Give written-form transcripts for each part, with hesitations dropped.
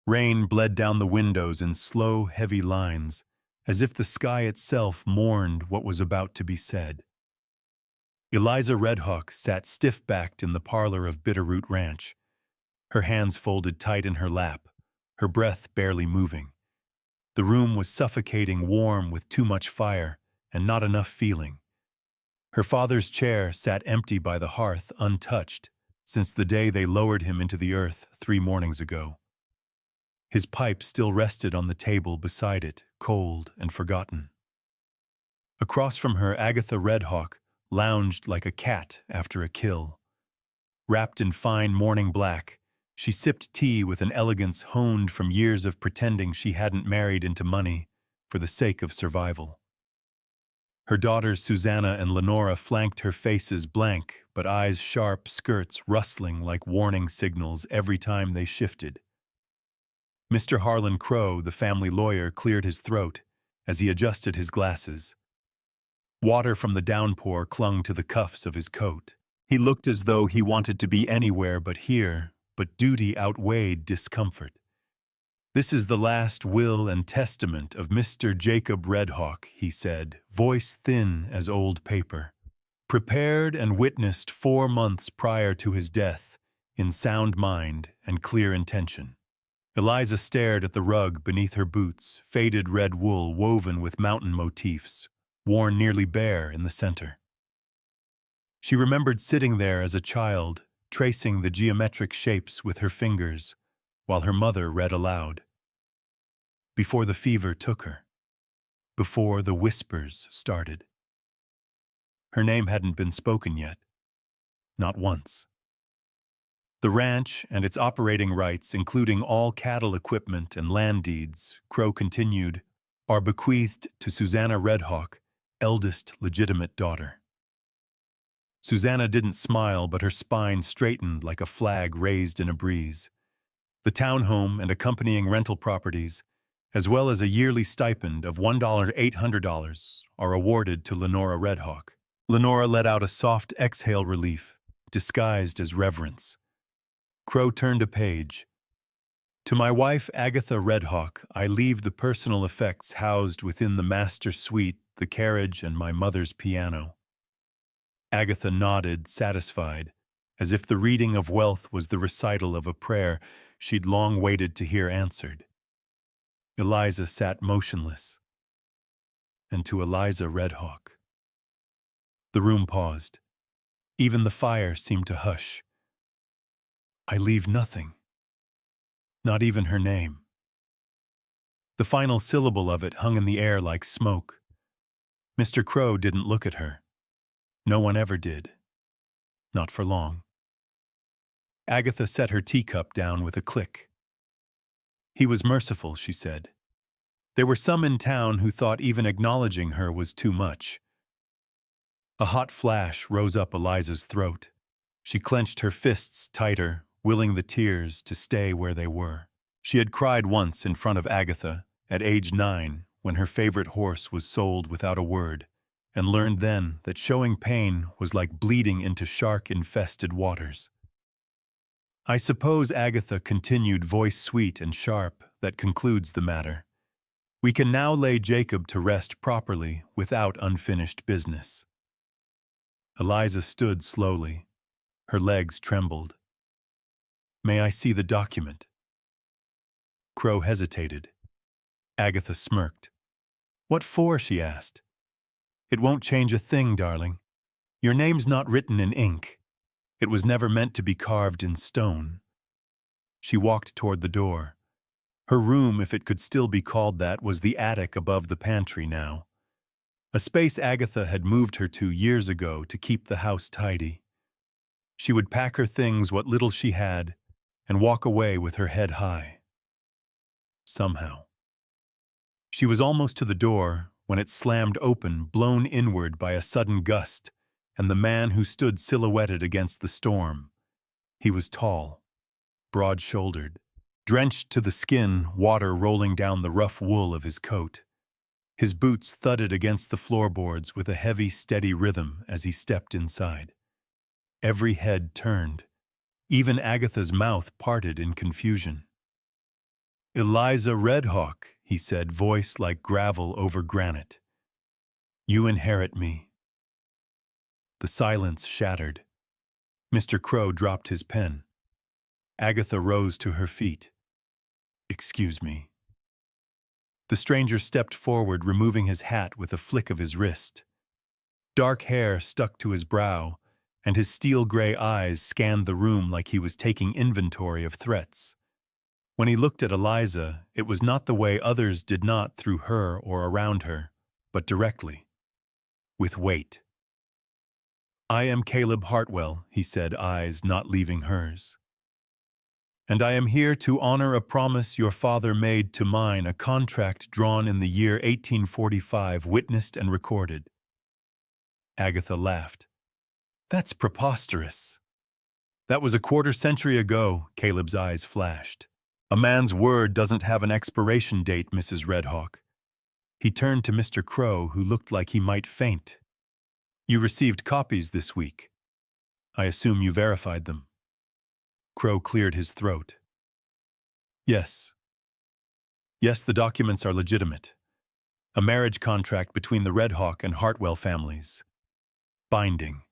Rain bled down the windows in slow, heavy lines, as if the sky itself mourned what was about to be said. Eliza Redhawk sat stiff-backed in the parlor of Bitterroot Ranch, her hands folded tight in her lap, her breath barely moving. The room was suffocating warm with too much fire and not enough feeling. Her father's chair sat empty by the hearth, untouched, since the day they lowered him into the earth 3 mornings ago. His pipe still rested on the table beside it, cold and forgotten. Across from her, Agatha Redhawk lounged like a cat after a kill. Wrapped in fine morning black, she sipped tea with an elegance honed from years of pretending she hadn't married into money for the sake of survival. Her daughters Susanna and Lenora flanked her faces blank, but eyes sharp, skirts rustling like warning signals every time they shifted. Mr. Harlan Crow, the family lawyer, cleared his throat as he adjusted his glasses. Water from the downpour clung to the cuffs of his coat. He looked as though he wanted to be anywhere but here, but duty outweighed discomfort. "This is the last will and testament of Mr. Jacob Redhawk," he said, voice thin as old paper. "Prepared and witnessed 4 months prior to his death, in sound mind and clear intention." Eliza stared at the rug beneath her boots, faded red wool woven with mountain motifs, worn nearly bare in the center. She remembered sitting there as a child, tracing the geometric shapes with her fingers, while her mother read aloud. Before the fever took her. Before the whispers started. Her name hadn't been spoken yet. Not once. The ranch and its operating rights, including all cattle equipment and land deeds, Crow continued, are bequeathed to Susanna Redhawk, eldest legitimate daughter. Susanna didn't smile, but her spine straightened like a flag raised in a breeze. The townhome and accompanying rental properties, as well as a yearly stipend of $1,800, are awarded to Lenora Redhawk. Lenora let out a soft exhale relief, disguised as reverence. Crow turned a page. "To my wife, Agatha Redhawk, I leave the personal effects housed within the master suite, the carriage, and my mother's piano." Agatha nodded, satisfied, as if the reading of wealth was the recital of a prayer she'd long waited to hear answered. Eliza sat motionless. "And to Eliza Redhawk." The room paused. Even the fire seemed to hush. "I leave nothing. Not even her name." The final syllable of it hung in the air like smoke. Mr. Crow didn't look at her. No one ever did. Not for long. Agatha set her teacup down with a click. "He was merciful," she said. "There were some in town who thought even acknowledging her was too much." A hot flash rose up Eliza's throat. She clenched her fists tighter, willing the tears to stay where they were. She had cried once in front of Agatha, at age 9, when her favorite horse was sold without a word, and learned then that showing pain was like bleeding into shark-infested waters. "I suppose," Agatha continued, voice sweet and sharp, "that concludes the matter. We can now lay Jacob to rest properly without unfinished business." Eliza stood slowly. Her legs trembled. "May I see the document?" Crow hesitated. Agatha smirked. "What for?" she asked. "It won't change a thing, darling. Your name's not written in ink. It was never meant to be carved in stone." She walked toward the door. Her room, if it could still be called that, was the attic above the pantry now. A space Agatha had moved her to years ago to keep the house tidy. She would pack her things, what little she had, and walk away with her head high. Somehow. She was almost to the door when it slammed open, blown inward by a sudden gust, and the man who stood silhouetted against the storm. He was tall, broad-shouldered, drenched to the skin, water rolling down the rough wool of his coat. His boots thudded against the floorboards with a heavy, steady rhythm as he stepped inside. Every head turned. Even Agatha's mouth parted in confusion. Eliza Redhawk, he said, voice like gravel over granite. You inherit me. The silence shattered. Mr. Crow dropped his pen. Agatha rose to her feet. Excuse me. The stranger stepped forward, removing his hat with a flick of his wrist. Dark hair stuck to his brow, and his steel-gray eyes scanned the room like he was taking inventory of threats. When he looked at Eliza, it was not the way others did not through her or around her, but directly, with weight. I am Caleb Hartwell, he said, eyes not leaving hers. And I am here to honor a promise your father made to mine, a contract drawn in the year 1845, witnessed and recorded. Agatha laughed. That's preposterous. That was a quarter-century ago, Caleb's eyes flashed. A man's word doesn't have an expiration date, Mrs. Redhawk. He turned to Mr. Crow, who looked like he might faint. You received copies this week. I assume you verified them. Crow cleared his throat. Yes. Yes, the documents are legitimate. A marriage contract between the Redhawk and Hartwell families. Binding.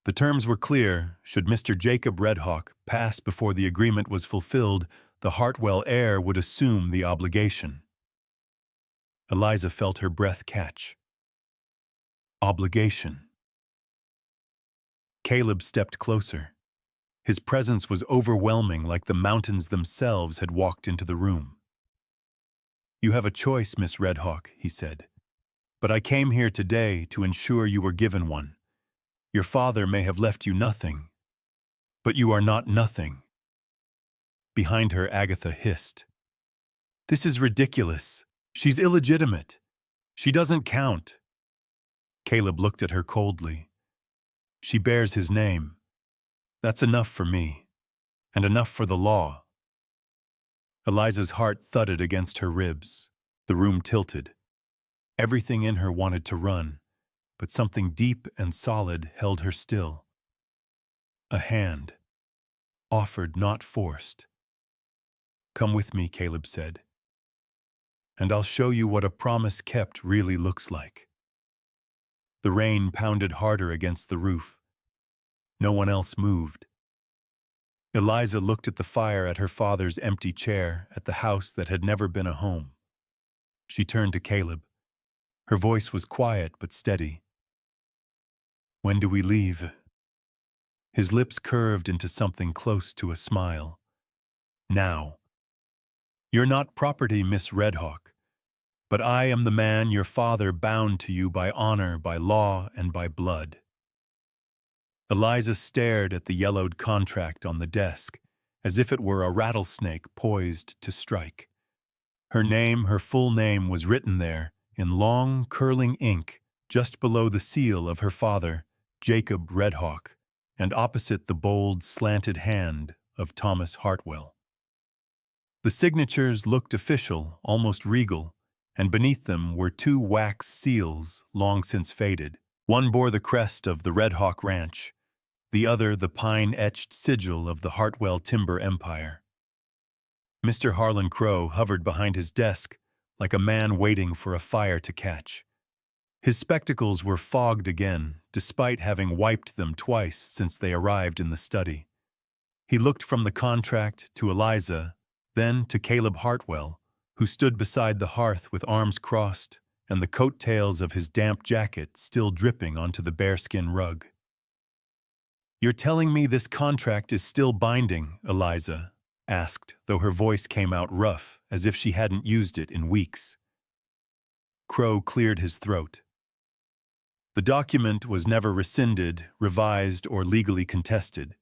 The terms were clear. Should Mr. Jacob Redhawk pass before the agreement was fulfilled, the Hartwell heir would assume the obligation. Eliza felt her breath catch. Obligation. Caleb stepped closer. His presence was overwhelming, like the mountains themselves had walked into the room. You have a choice, Miss Redhawk, he said. But I came here today to ensure you were given one. Your father may have left you nothing, but you are not nothing. Behind her, Agatha hissed. This is ridiculous. She's illegitimate. She doesn't count. Caleb looked at her coldly. She bears his name. That's enough for me, and enough for the law. Eliza's heart thudded against her ribs. The room tilted. Everything in her wanted to run, but something deep and solid held her still. A hand, offered, not forced. Come with me, Caleb said, and I'll show you what a promise kept really looks like. The rain pounded harder against the roof. No one else moved. Eliza looked at the fire, at her father's empty chair, at the house that had never been a home. She turned to Caleb. Her voice was quiet but steady. When do we leave? His lips curved into something close to a smile. Now. You're not property, Miss Redhawk, but I am the man your father bound to you by honor, by law, and by blood. Eliza stared at the yellowed contract on the desk, as if it were a rattlesnake poised to strike. Her name, her full name, was written there, in long, curling ink, just below the seal of her father, Jacob Redhawk, and opposite the bold, slanted hand of Thomas Hartwell. The signatures looked official, almost regal, and beneath them were two wax seals, long since faded. One bore the crest of the Redhawk Ranch, the other the pine-etched sigil of the Hartwell timber empire. Mr. Harlan Crow hovered behind his desk like a man waiting for a fire to catch. His spectacles were fogged again, despite having wiped them twice since they arrived in the study. He looked from the contract to Eliza, then to Caleb Hartwell, who stood beside the hearth with arms crossed and the coattails of his damp jacket still dripping onto the bearskin rug. You're telling me this contract is still binding, Eliza asked, though her voice came out rough, as if she hadn't used it in weeks. Crow cleared his throat. The document was never rescinded, revised, or legally contested.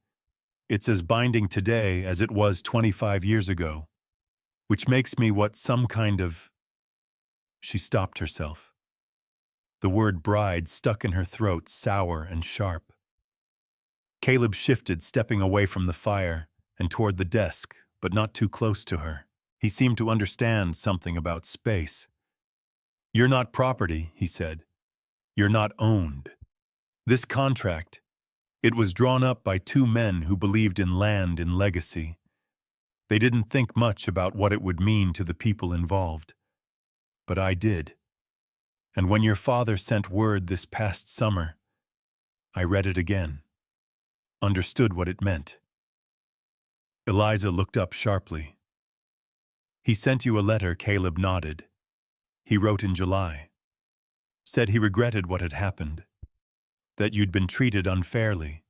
It's as binding today as it was 25 years ago, which makes me what some kind of... She stopped herself. The word bride stuck in her throat, sour and sharp. Caleb shifted, stepping away from the fire and toward the desk, but not too close to her. He seemed to understand something about space. You're not property, he said. You're not owned. This contract, it was drawn up by two men who believed in land and legacy. They didn't think much about what it would mean to the people involved. But I did. And when your father sent word this past summer, I read it again, understood what it meant. Eliza looked up sharply. He sent you a letter, Caleb nodded. He wrote in July. Said he regretted what had happened. That you'd been treated unfairly.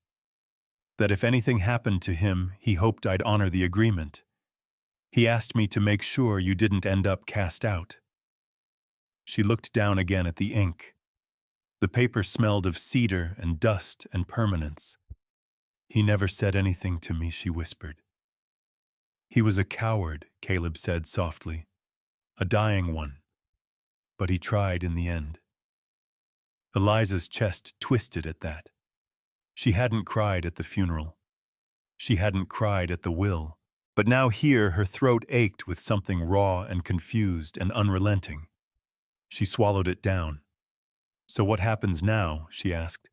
That if anything happened to him, he hoped I'd honor the agreement. He asked me to make sure you didn't end up cast out. She looked down again at the ink. The paper smelled of cedar and dust and permanence. He never said anything to me, she whispered. He was a coward, Caleb said softly. A dying one. But he tried in the end. Eliza's chest twisted at that. She hadn't cried at the funeral. She hadn't cried at the will. But now here her throat ached with something raw and confused and unrelenting. She swallowed it down. So what happens now, she asked.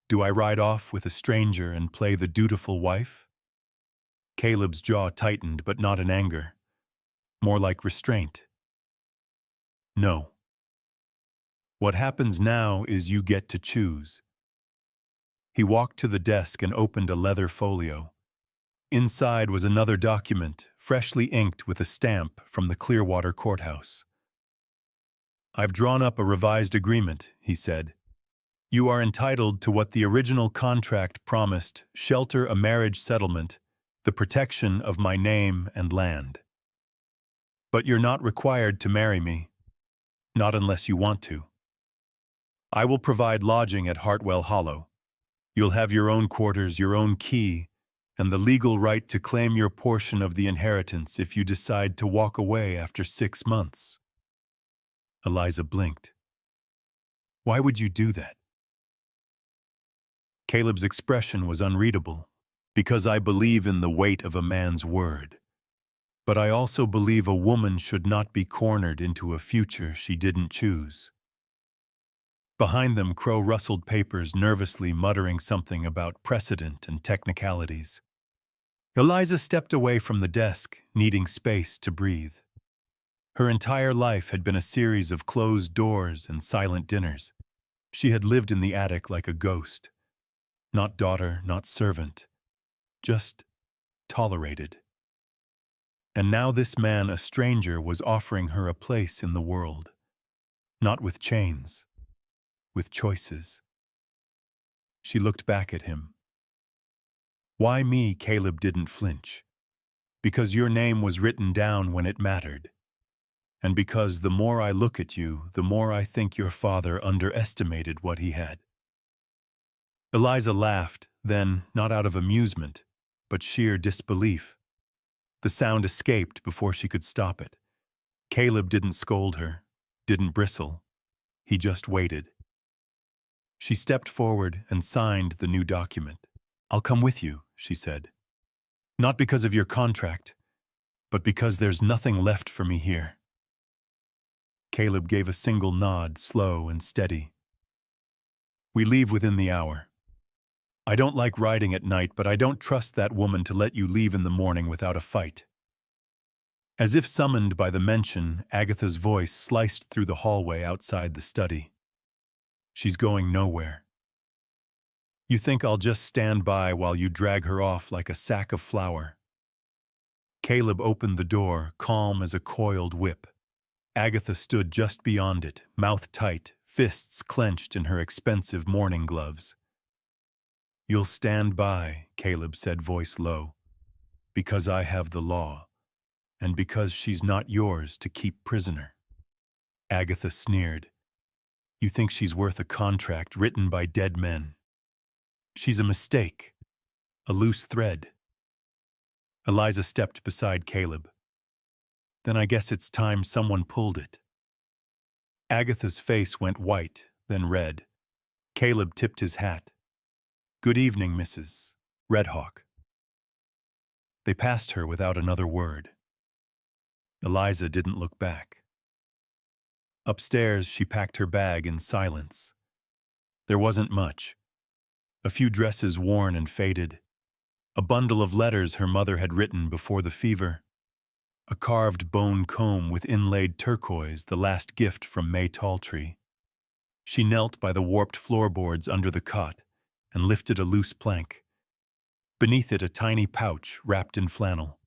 Do I ride off with a stranger and play the dutiful wife? Caleb's jaw tightened, but not in anger. More like restraint. No. What happens now is you get to choose. He walked to the desk and opened a leather folio. Inside was another document, freshly inked with a stamp from the Clearwater courthouse. I've drawn up a revised agreement, he said. You are entitled to what the original contract promised: shelter, a marriage settlement, the protection of my name and land. But you're not required to marry me, not unless you want to. I will provide lodging at Hartwell Hollow. You'll have your own quarters, your own key, and the legal right to claim your portion of the inheritance if you decide to walk away after 6 months. Eliza blinked. Why would you do that? Caleb's expression was unreadable. Because I believe in the weight of a man's word. But I also believe a woman should not be cornered into a future she didn't choose. Behind them, Crow rustled papers, nervously muttering something about precedent and technicalities. Eliza stepped away from the desk, needing space to breathe. Her entire life had been a series of closed doors and silent dinners. She had lived in the attic like a ghost. Not daughter, not servant. Just tolerated. And now this man, a stranger, was offering her a place in the world. Not with chains, with choices. She looked back at him. Why me? Caleb didn't flinch. Because your name was written down when it mattered. And because the more I look at you, the more I think your father underestimated what he had. Eliza laughed, then, not out of amusement, but sheer disbelief. The sound escaped before she could stop it. Caleb didn't scold her, didn't bristle. He just waited. She stepped forward and signed the new document. I'll come with you, she said. Not because of your contract, but because there's nothing left for me here. Caleb gave a single nod, slow and steady. We leave within the hour. I don't like riding at night, but I don't trust that woman to let you leave in the morning without a fight. As if summoned by the mention, Agatha's voice sliced through the hallway outside the study. She's going nowhere. You think I'll just stand by while you drag her off like a sack of flour? Caleb opened the door, calm as a coiled whip. Agatha stood just beyond it, mouth tight, fists clenched in her expensive morning gloves. You'll stand by, Caleb said, voice low, because I have the law, and because she's not yours to keep prisoner. Agatha sneered. You think she's worth a contract written by dead men? She's a mistake, a loose thread. Eliza stepped beside Caleb. Then I guess it's time someone pulled it. Agatha's face went white, then red. Caleb tipped his hat. Good evening, Mrs. Redhawk. They passed her without another word. Eliza didn't look back. Upstairs, she packed her bag in silence. There wasn't much. A few dresses worn and faded. A bundle of letters her mother had written before the fever. a carved bone comb with inlaid turquoise, the last gift from May Talltree. She knelt by the warped floorboards under the cot and lifted a loose plank. Beneath it, a tiny pouch wrapped in flannel.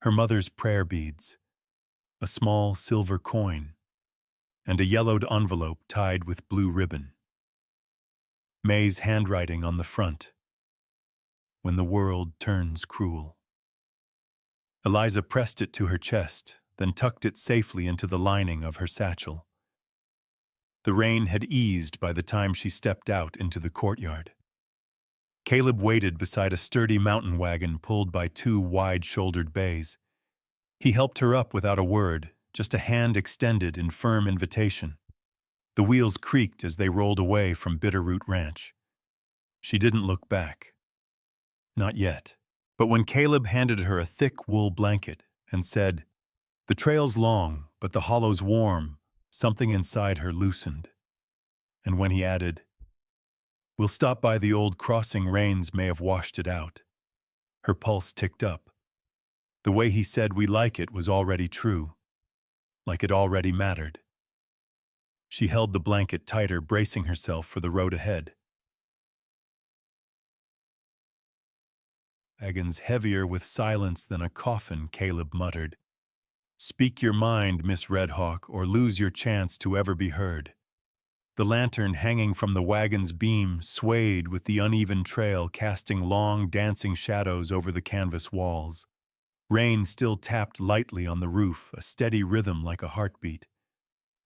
Her mother's prayer beads, a small silver coin, and a yellowed envelope tied with blue ribbon. May's handwriting on the front. When the world turns cruel. Eliza pressed it to her chest, then tucked it safely into the lining of her satchel. The rain had eased by the time she stepped out into the courtyard. Caleb waited beside a sturdy mountain wagon pulled by two wide-shouldered bays. He helped her up without a word, just a hand extended in firm invitation. The wheels creaked as they rolled away from Bitterroot Ranch. She didn't look back. Not yet. But when Caleb handed her a thick wool blanket and said, "The trail's long, but the hollow's warm," something inside her loosened. And when he added, "We'll stop by the old crossing, rains may have washed it out," her pulse ticked up. The way he said "we like it" was already true, like it already mattered. She held the blanket tighter, bracing herself for the road ahead. Wagons heavier with silence than a coffin, Caleb muttered. "Speak your mind, Miss Red Hawk, or lose your chance to ever be heard." The lantern hanging from the wagon's beam swayed with the uneven trail, casting long, dancing shadows over the canvas walls. Rain still tapped lightly on the roof, a steady rhythm like a heartbeat.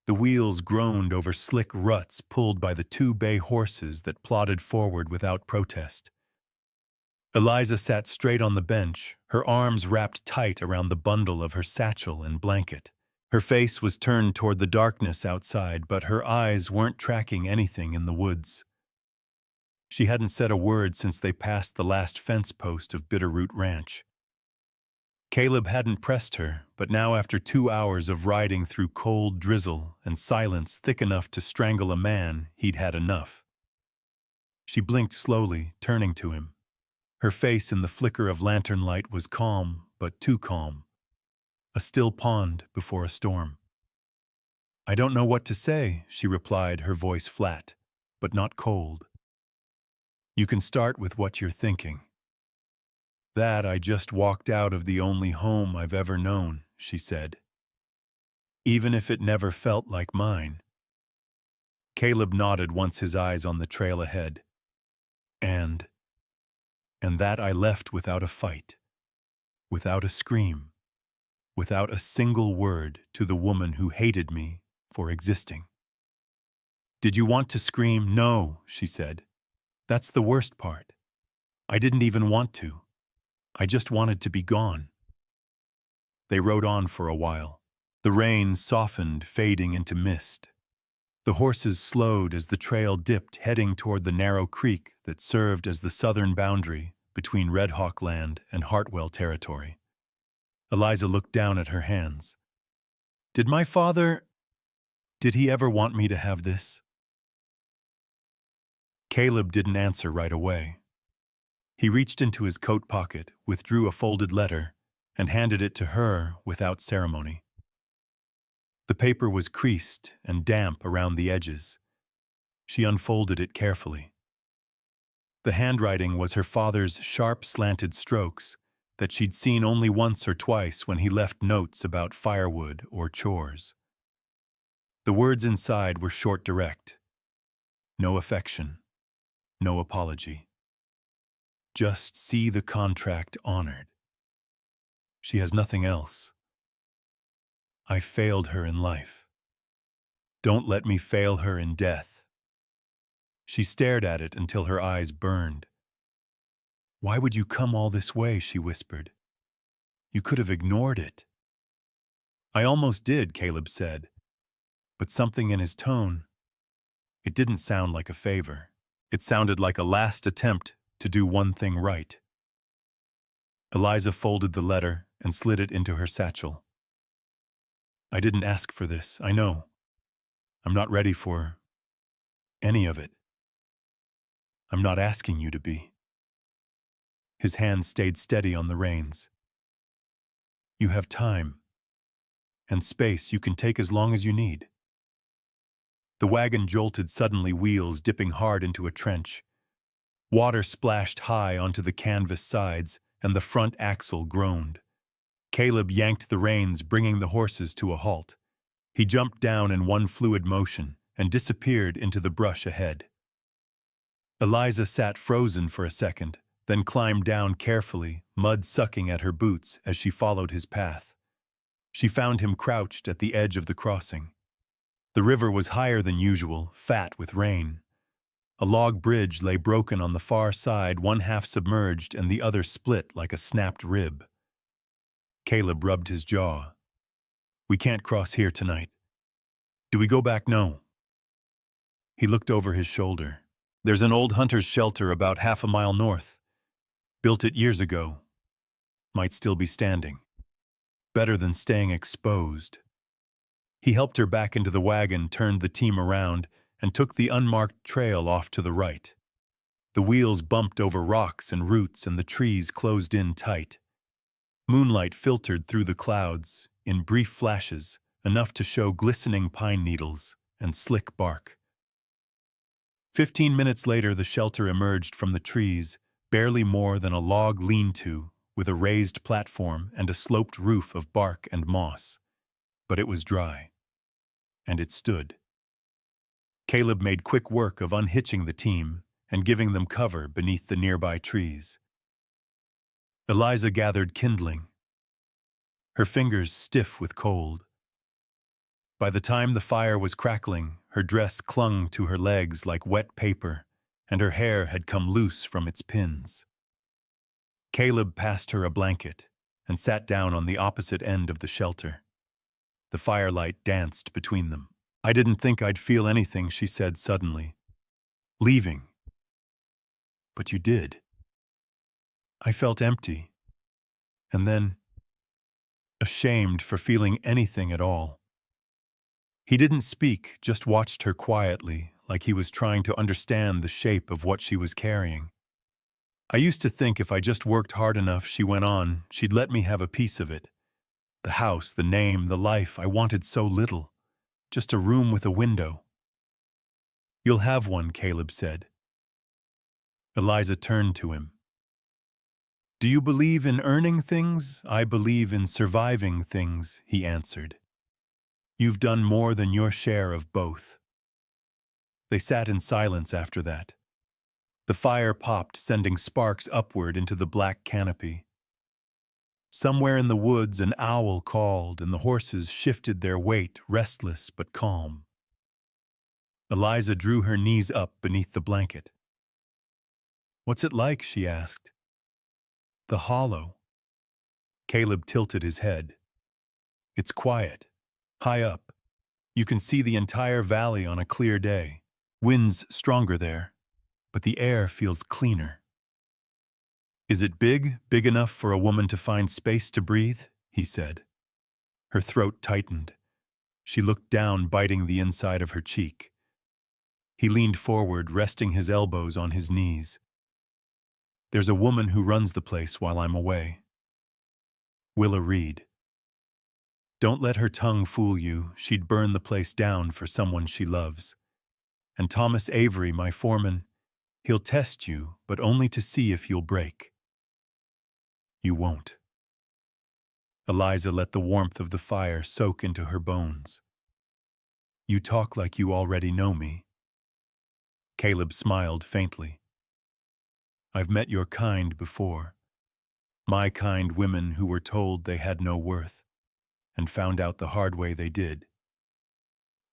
The wheels groaned over slick ruts pulled by the two bay horses that plodded forward without protest. Eliza sat straight on the bench, her arms wrapped tight around the bundle of her satchel and blanket. Her face was turned toward the darkness outside, but her eyes weren't tracking anything in the woods. She hadn't said a word since they passed the last fence post of Bitterroot Ranch. Caleb hadn't pressed her, but now after 2 hours of riding through cold drizzle and silence thick enough to strangle a man, he'd had enough. She blinked slowly, turning to him. Her face in the flicker of lantern light was calm, but too calm. A still pond before a storm. "I don't know what to say," she replied, her voice flat, but not cold. "You can start with what you're thinking." "That I just walked out of the only home I've ever known," she said. "Even if it never felt like mine." Caleb nodded once, his eyes on the trail ahead. And that I left without a fight, without a scream, without a single word to the woman who hated me for existing." "Did you want to scream?" "No," she said. "That's the worst part. I didn't even want to. I just wanted to be gone." They rode on for a while. The rain softened, fading into mist. The horses slowed as the trail dipped, heading toward the narrow creek that served as the southern boundary between Red Hawk land and Hartwell territory. Eliza looked down at her hands. Did he ever want me to have this?" Caleb didn't answer right away. He reached into his coat pocket, withdrew a folded letter, and handed it to her without ceremony. The paper was creased and damp around the edges. She unfolded it carefully. The handwriting was her father's sharp, slanted strokes that she'd seen only once or twice when he left notes about firewood or chores. The words inside were short, direct. No affection, no apology. Just see the contract honored. She has nothing else. I failed her in life. Don't let me fail her in death. She stared at it until her eyes burned. "Why would you come all this way?" she whispered. "You could have ignored it." "I almost did," Caleb said, but something in his tone, it didn't sound like a favor. It sounded like a last attempt to do one thing right. Eliza folded the letter and slid it into her satchel. "I didn't ask for this, I know. I'm not ready for any of it. I'm not asking you to be." His hand stayed steady on the reins. You have time and space you can take as long as you need. The wagon jolted suddenly, wheels dipping hard into a trench. Water splashed high onto the canvas sides, and the front axle groaned. Caleb yanked the reins, bringing the horses to a halt. He jumped down in one fluid motion and disappeared into the brush ahead. Eliza sat frozen for a second, then climbed down carefully, mud sucking at her boots as she followed his path. She found him crouched at the edge of the crossing. The river was higher than usual, fat with rain. A log bridge lay broken on the far side, one half submerged and the other split like a snapped rib. Caleb rubbed his jaw. We can't cross here tonight. Do we go back? No. He looked over his shoulder. There's an old hunter's shelter about half a mile north. Built it years ago. Might still be standing. Better than staying exposed. He helped her back into the wagon, turned the team around, and took the unmarked trail off to the right. The wheels bumped over rocks and roots, and the trees closed in tight. Moonlight filtered through the clouds, in brief flashes, enough to show glistening pine needles and slick bark. 15 minutes later, the shelter emerged from the trees, barely more than a log lean-to, with a raised platform and a sloped roof of bark and moss. But it was dry. And it stood. Caleb made quick work of unhitching the team and giving them cover beneath the nearby trees. Eliza gathered kindling, her fingers stiff with cold. By the time the fire was crackling, her dress clung to her legs like wet paper, and her hair had come loose from its pins. Caleb passed her a blanket and sat down on the opposite end of the shelter. The firelight danced between them. I didn't think I'd feel anything, she said suddenly. Leaving. But you did. I felt empty. And then, ashamed for feeling anything at all. He didn't speak, just watched her quietly, like he was trying to understand the shape of what she was carrying. I used to think if I just worked hard enough, she went on, she'd let me have a piece of it. The house, the name, the life I wanted so little. Just a room with a window. You'll have one, Caleb said. Eliza turned to him. Do you believe in earning things? I believe in surviving things, he answered. You've done more than your share of both. They sat in silence after that. The fire popped, sending sparks upward into the black canopy. Somewhere in the woods an owl called, and the horses shifted their weight, restless but calm. Eliza drew her knees up beneath the blanket. What's it like? She asked. The hollow. Caleb tilted his head. It's quiet. High up. You can see the entire valley on a clear day. Wind's stronger there, but the air feels cleaner. Is it big enough for a woman to find space to breathe? He said. Her throat tightened. She looked down, biting the inside of her cheek. He leaned forward, resting his elbows on his knees. There's a woman who runs the place while I'm away. Willa Reed. Don't let her tongue fool you. She'd burn the place down for someone she loves. And Thomas Avery, my foreman, he'll test you, but only to see if you'll break. You won't. Eliza let the warmth of the fire soak into her bones. You talk like you already know me. Caleb smiled faintly. I've met your kind before. My kind women who were told they had no worth, and found out the hard way they did.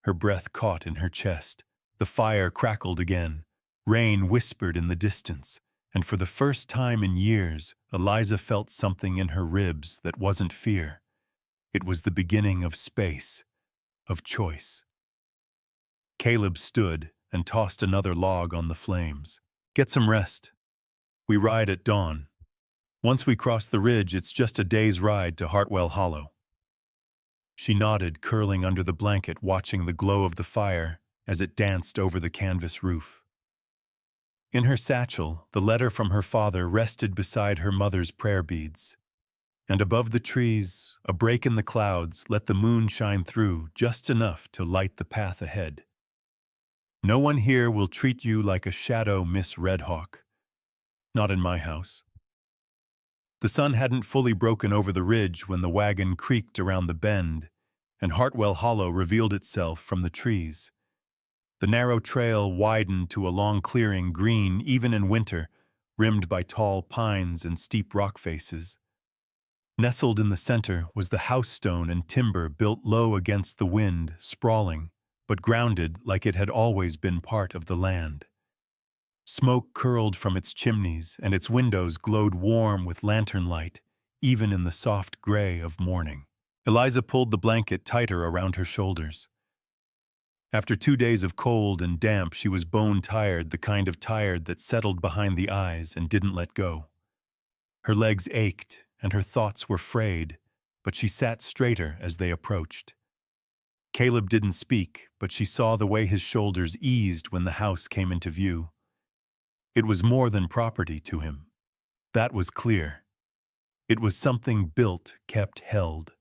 Her breath caught in her chest. The fire crackled again. Rain whispered in the distance, and for the first time in years, Eliza felt something in her ribs that wasn't fear. It was the beginning of space, of choice. Caleb stood and tossed another log on the flames. Get some rest. We ride at dawn. Once we cross the ridge, it's just a day's ride to Hartwell Hollow. She nodded, curling under the blanket, watching the glow of the fire as it danced over the canvas roof. In her satchel, the letter from her father rested beside her mother's prayer beads. And above the trees, a break in the clouds let the moon shine through just enough to light the path ahead. No one here will treat you like a shadow, Miss Redhawk. Not in my house. The sun hadn't fully broken over the ridge when the wagon creaked around the bend, and Hartwell Hollow revealed itself from the trees. The narrow trail widened to a long clearing, green even in winter, rimmed by tall pines and steep rock faces. Nestled in the center was the house stone and timber built low against the wind, sprawling, but grounded like it had always been part of the land. Smoke curled from its chimneys, and its windows glowed warm with lantern light, even in the soft gray of morning. Eliza pulled the blanket tighter around her shoulders. After 2 days of cold and damp, she was bone-tired, the kind of tired that settled behind the eyes and didn't let go. Her legs ached, and her thoughts were frayed, but she sat straighter as they approached. Caleb didn't speak, but she saw the way his shoulders eased when the house came into view. It was more than property to him. That was clear. It was something built, kept, held.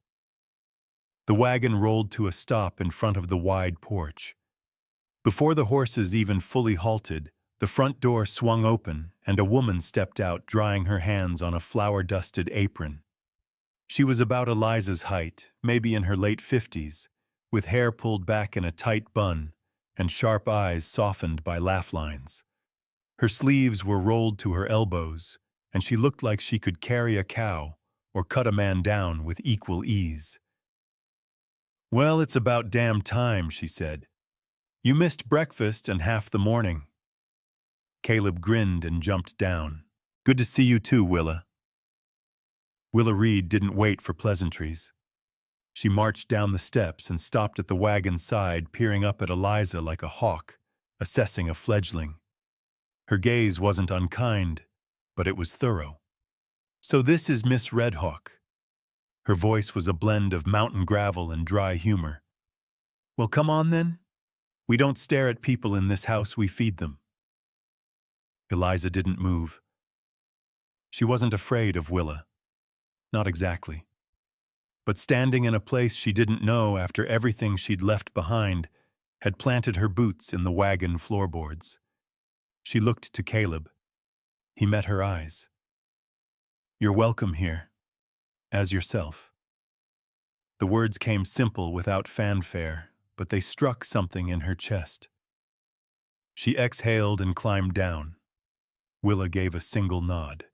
The wagon rolled to a stop in front of the wide porch. Before the horses even fully halted, the front door swung open and a woman stepped out, drying her hands on a flour-dusted apron. She was about Eliza's height, maybe in her late 50s, with hair pulled back in a tight bun and sharp eyes softened by laugh lines. Her sleeves were rolled to her elbows, and she looked like she could carry a cow or cut a man down with equal ease. "Well, it's about damn time," she said. "You missed breakfast and half the morning." Caleb grinned and jumped down. "Good to see you too, Willa." Willa Reed didn't wait for pleasantries. She marched down the steps and stopped at the wagon's side, peering up at Eliza like a hawk, assessing a fledgling. Her gaze wasn't unkind, but it was thorough. "So this is Miss Redhawk." Her voice was a blend of mountain gravel and dry humor. "Well, come on then. We don't stare at people in this house, we feed them." Eliza didn't move. She wasn't afraid of Willa. Not exactly. But standing in a place she didn't know after everything she'd left behind had planted her boots in the wagon floorboards. She looked to Caleb. He met her eyes. "You're welcome here, as yourself." The words came simple without fanfare, but they struck something in her chest. She exhaled and climbed down. Willa gave a single nod.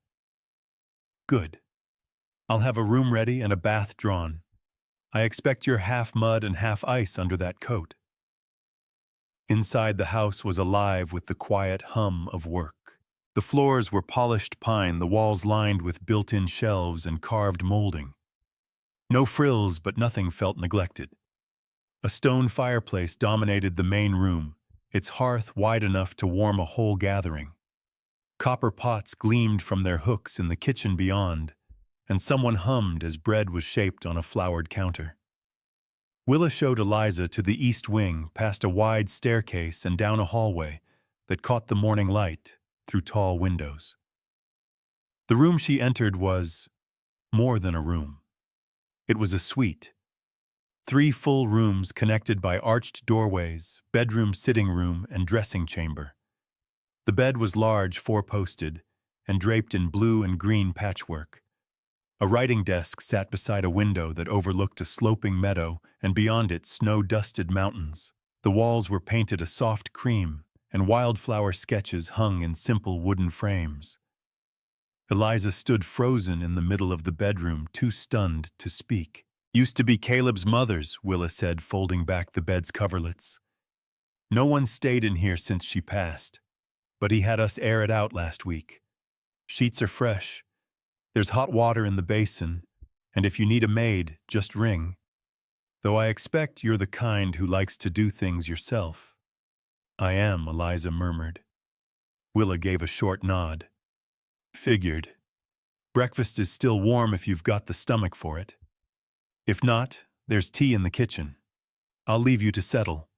"Good. I'll have a room ready and a bath drawn. I expect you're half mud and half ice under that coat." Inside the house was alive with the quiet hum of work. The floors were polished pine, the walls lined with built-in shelves and carved molding. No frills, but nothing felt neglected. A stone fireplace dominated the main room, its hearth wide enough to warm a whole gathering. Copper pots gleamed from their hooks in the kitchen beyond, and someone hummed as bread was shaped on a floured counter. Willa showed Eliza to the east wing, past a wide staircase and down a hallway that caught the morning light through tall windows. The room she entered was more than a room. It was a suite. 3 full rooms connected by arched doorways, bedroom, sitting room, and dressing chamber. The bed was large, 4-posted, and draped in blue and green patchwork. A writing desk sat beside a window that overlooked a sloping meadow, and beyond it snow-dusted mountains. The walls were painted a soft cream, and wildflower sketches hung in simple wooden frames. Eliza stood frozen in the middle of the bedroom, too stunned to speak. "Used to be Caleb's mother's," Willa said, folding back the bed's coverlets. "No one stayed in here since she passed, but he had us air it out last week. Sheets are fresh. There's hot water in the basin, and if you need a maid, just ring. Though I expect you're the kind who likes to do things yourself." "I am," Eliza murmured. Willa gave a short nod. "Figured. Breakfast is still warm if you've got the stomach for it. If not, there's tea in the kitchen. I'll leave you to settle."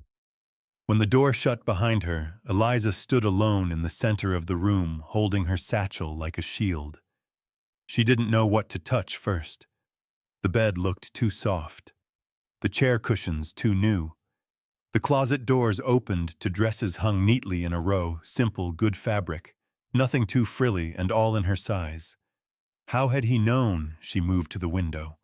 When the door shut behind her, Eliza stood alone in the center of the room, holding her satchel like a shield. She didn't know what to touch first. The bed looked too soft. The chair cushions too new. The closet doors opened to dresses hung neatly in a row, simple, good fabric, nothing too frilly and all in her size. How had he known? She moved to the window.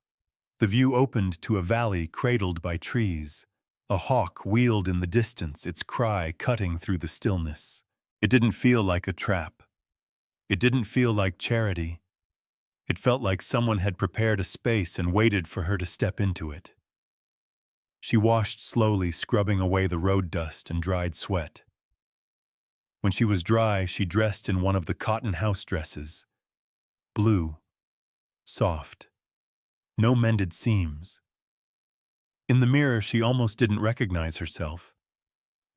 The view opened to a valley cradled by trees. A hawk wheeled in the distance, its cry cutting through the stillness. It didn't feel like a trap. It didn't feel like charity. It felt like someone had prepared a space and waited for her to step into it. She washed slowly, scrubbing away the road dust and dried sweat. When she was dry, she dressed in one of the cotton house dresses. Blue, soft, no mended seams. In the mirror, she almost didn't recognize herself.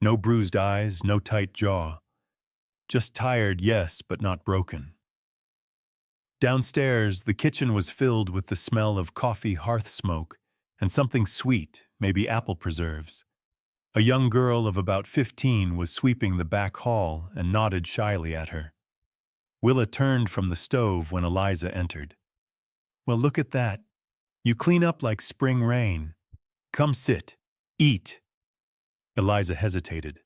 No bruised eyes, no tight jaw. Just tired, yes, but not broken. Downstairs, the kitchen was filled with the smell of coffee hearth smoke and something sweet, maybe apple preserves. A young girl of about 15 was sweeping the back hall and nodded shyly at her. Willa turned from the stove when Eliza entered. "Well, look at that. You clean up like spring rain. Come sit. Eat." Eliza hesitated.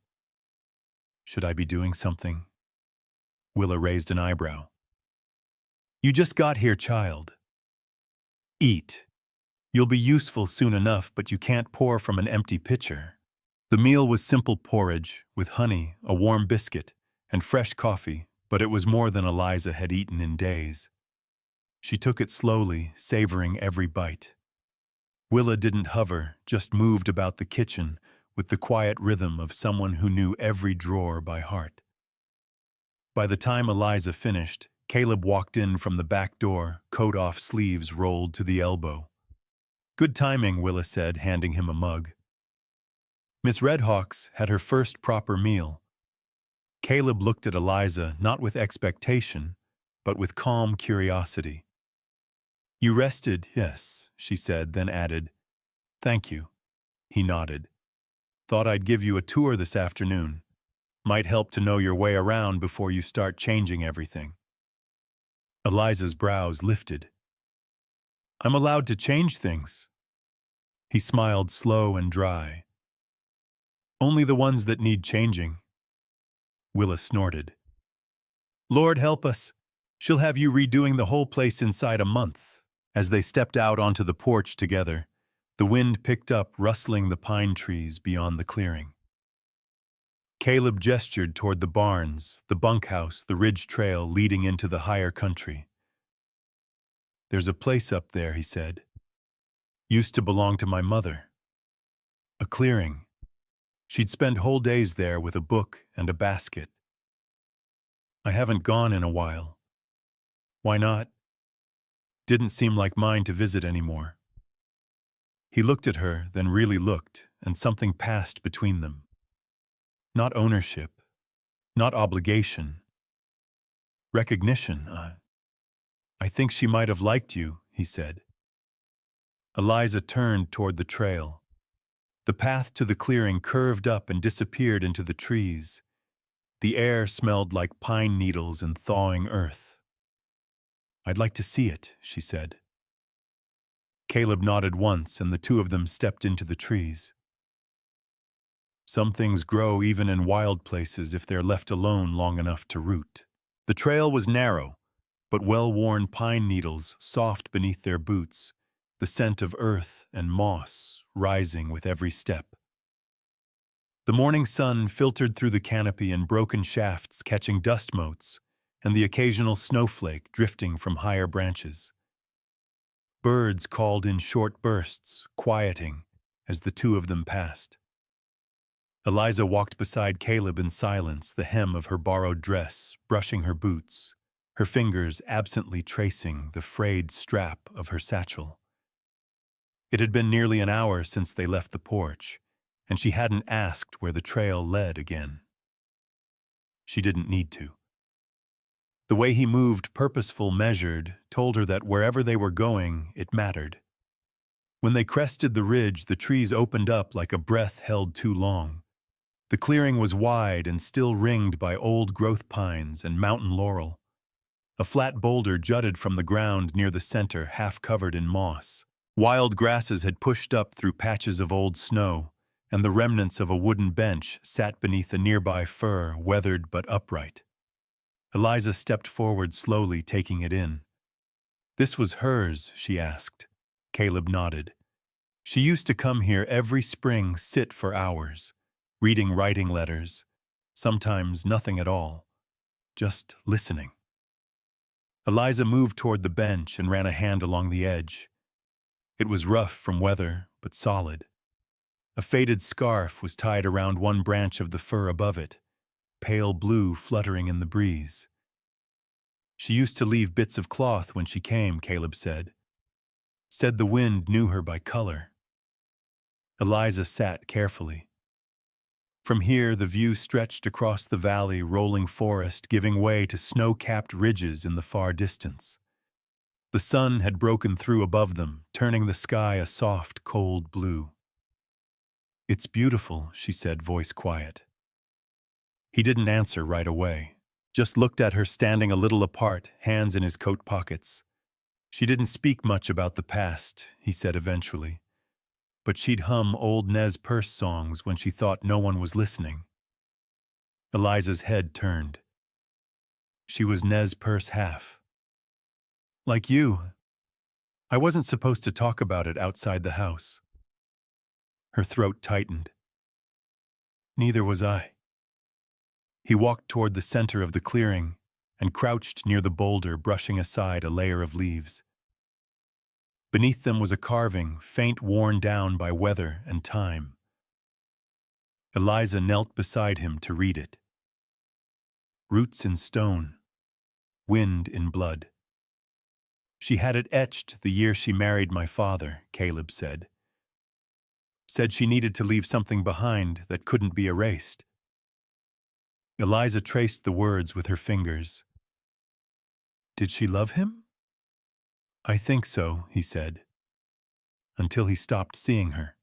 "Should I be doing something?" Willa raised an eyebrow. "You just got here, child. Eat. You'll be useful soon enough, but you can't pour from an empty pitcher." The meal was simple porridge, with honey, a warm biscuit, and fresh coffee, but it was more than Eliza had eaten in days. She took it slowly, savoring every bite. Willa didn't hover, just moved about the kitchen with the quiet rhythm of someone who knew every drawer by heart. By the time Eliza finished, Caleb walked in from the back door, coat off, sleeves rolled to the elbow. "Good timing," Willa said, handing him a mug. Miss Redhawks had her first proper meal. Caleb looked at Eliza not with expectation, but with calm curiosity. "You rested, yes," she said, then added, "Thank you." He nodded. "Thought I'd give you a tour this afternoon. Might help to know your way around before you start changing everything." Eliza's brows lifted. "I'm allowed to change things." He smiled slow and dry. "Only the ones that need changing." Willa snorted. "Lord help us. She'll have you redoing the whole place inside a month." As they stepped out onto the porch together, the wind picked up, rustling the pine trees beyond the clearing. Caleb gestured toward the barns, the bunkhouse, the ridge trail leading into the higher country. "There's a place up there," he said. "Used to belong to my mother. A clearing. She'd spend whole days there with a book and a basket. I haven't gone in a while." "Why not?" "Didn't seem like mine to visit anymore." He looked at her, then really looked, and something passed between them. Not ownership, not obligation. Recognition. "I think she might have liked you," he said. Eliza turned toward the trail. The path to the clearing curved up and disappeared into the trees. The air smelled like pine needles and thawing earth. "I'd like to see it," she said. Caleb nodded once, and the two of them stepped into the trees. Some things grow even in wild places if they're left alone long enough to root. The trail was narrow, but well-worn pine needles soft beneath their boots, the scent of earth and moss rising with every step. The morning sun filtered through the canopy in broken shafts, catching dust motes and the occasional snowflake drifting from higher branches. Birds called in short bursts, quieting as the two of them passed. Eliza walked beside Caleb in silence, the hem of her borrowed dress brushing her boots, her fingers absently tracing the frayed strap of her satchel. It had been nearly an hour since they left the porch, and she hadn't asked where the trail led again. She didn't need to. The way he moved, purposeful, measured, told her that wherever they were going, it mattered. When they crested the ridge, the trees opened up like a breath held too long. The clearing was wide and still ringed by old growth pines and mountain laurel. A flat boulder jutted from the ground near the center, half covered in moss. Wild grasses had pushed up through patches of old snow, and the remnants of a wooden bench sat beneath a nearby fir, weathered but upright. Eliza stepped forward slowly, taking it in. "This was hers," she asked. Caleb nodded. "She used to come here every spring, sit for hours, reading writing letters, sometimes nothing at all, just listening." Eliza moved toward the bench and ran a hand along the edge. It was rough from weather, but solid. A faded scarf was tied around one branch of the fir above it, pale blue fluttering in the breeze. "She used to leave bits of cloth when she came," Caleb said. "Said the wind knew her by color." Eliza sat carefully. From here, the view stretched across the valley, rolling forest, giving way to snow-capped ridges in the far distance. The sun had broken through above them, turning the sky a soft, cold blue. "It's beautiful," she said, voice quiet. He didn't answer right away, just looked at her standing a little apart, hands in his coat pockets. "She didn't speak much about the past," he said eventually, "but she'd hum old Nez Perce songs when she thought no one was listening." Eliza's head turned. She was Nez Perce half. "Like you. I wasn't supposed to talk about it outside the house." Her throat tightened. "Neither was I." He walked toward the center of the clearing and crouched near the boulder, brushing aside a layer of leaves. Beneath them was a carving, faint, worn down by weather and time. Eliza knelt beside him to read it. "Roots in stone, wind in blood." "She had it etched the year she married my father," Caleb said. "Said she needed to leave something behind that couldn't be erased." Eliza traced the words with her fingers. "Did she love him?" "I think so," he said, until he stopped seeing her.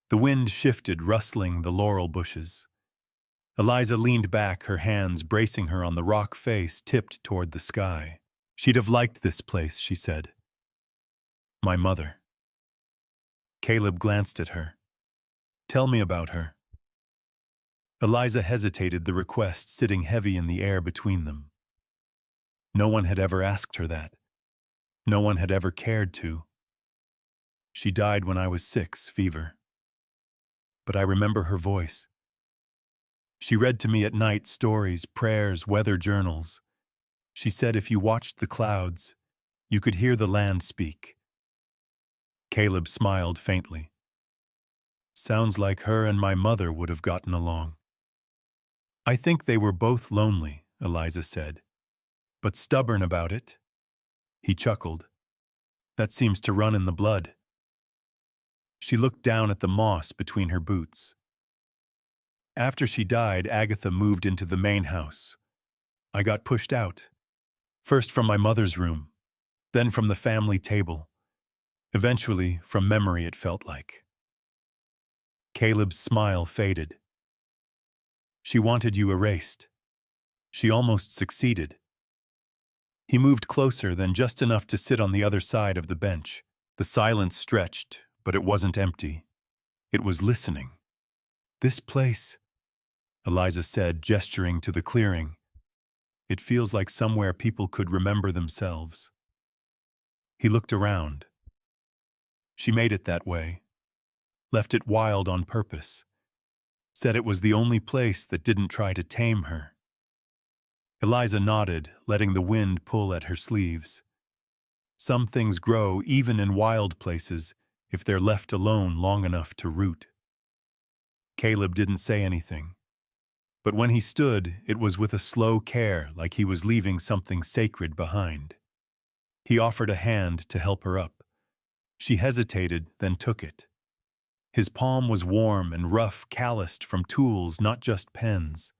The wind shifted, rustling the laurel bushes. Eliza leaned back, her hands bracing her on the rock face tipped toward the sky. "She'd have liked this place," she said. "My mother." Caleb glanced at her. "Tell me about her." Eliza hesitated, the request sitting heavy in the air between them. No one had ever asked her that. No one had ever cared to. "She died when I was 6, fever. But I remember her voice. She read to me at night stories, prayers, weather journals. She said if you watched the clouds, you could hear the land speak." Caleb smiled faintly. "Sounds like her and my mother would have gotten along." "I think they were both lonely," Eliza said. "But stubborn about it." He chuckled. "That seems to run in the blood." She looked down at the moss between her boots. "After she died, Agatha moved into the main house. I got pushed out. First from my mother's room, then from the family table. Eventually, from memory, it felt like." Caleb's smile faded. "She wanted you erased. She almost succeeded." He moved closer, then just enough to sit on the other side of the bench. The silence stretched, but it wasn't empty. It was listening. "This place," Eliza said, gesturing to the clearing. "It feels like somewhere people could remember themselves." He looked around. She made it that way. Left it wild on purpose. Said it was the only place that didn't try to tame her. Eliza nodded, letting the wind pull at her sleeves. Some things grow even in wild places if they're left alone long enough to root. Caleb didn't say anything. But when he stood, it was with a slow care, like he was leaving something sacred behind. He offered a hand to help her up. She hesitated, then took it. His palm was warm and rough, calloused from tools, not just pens.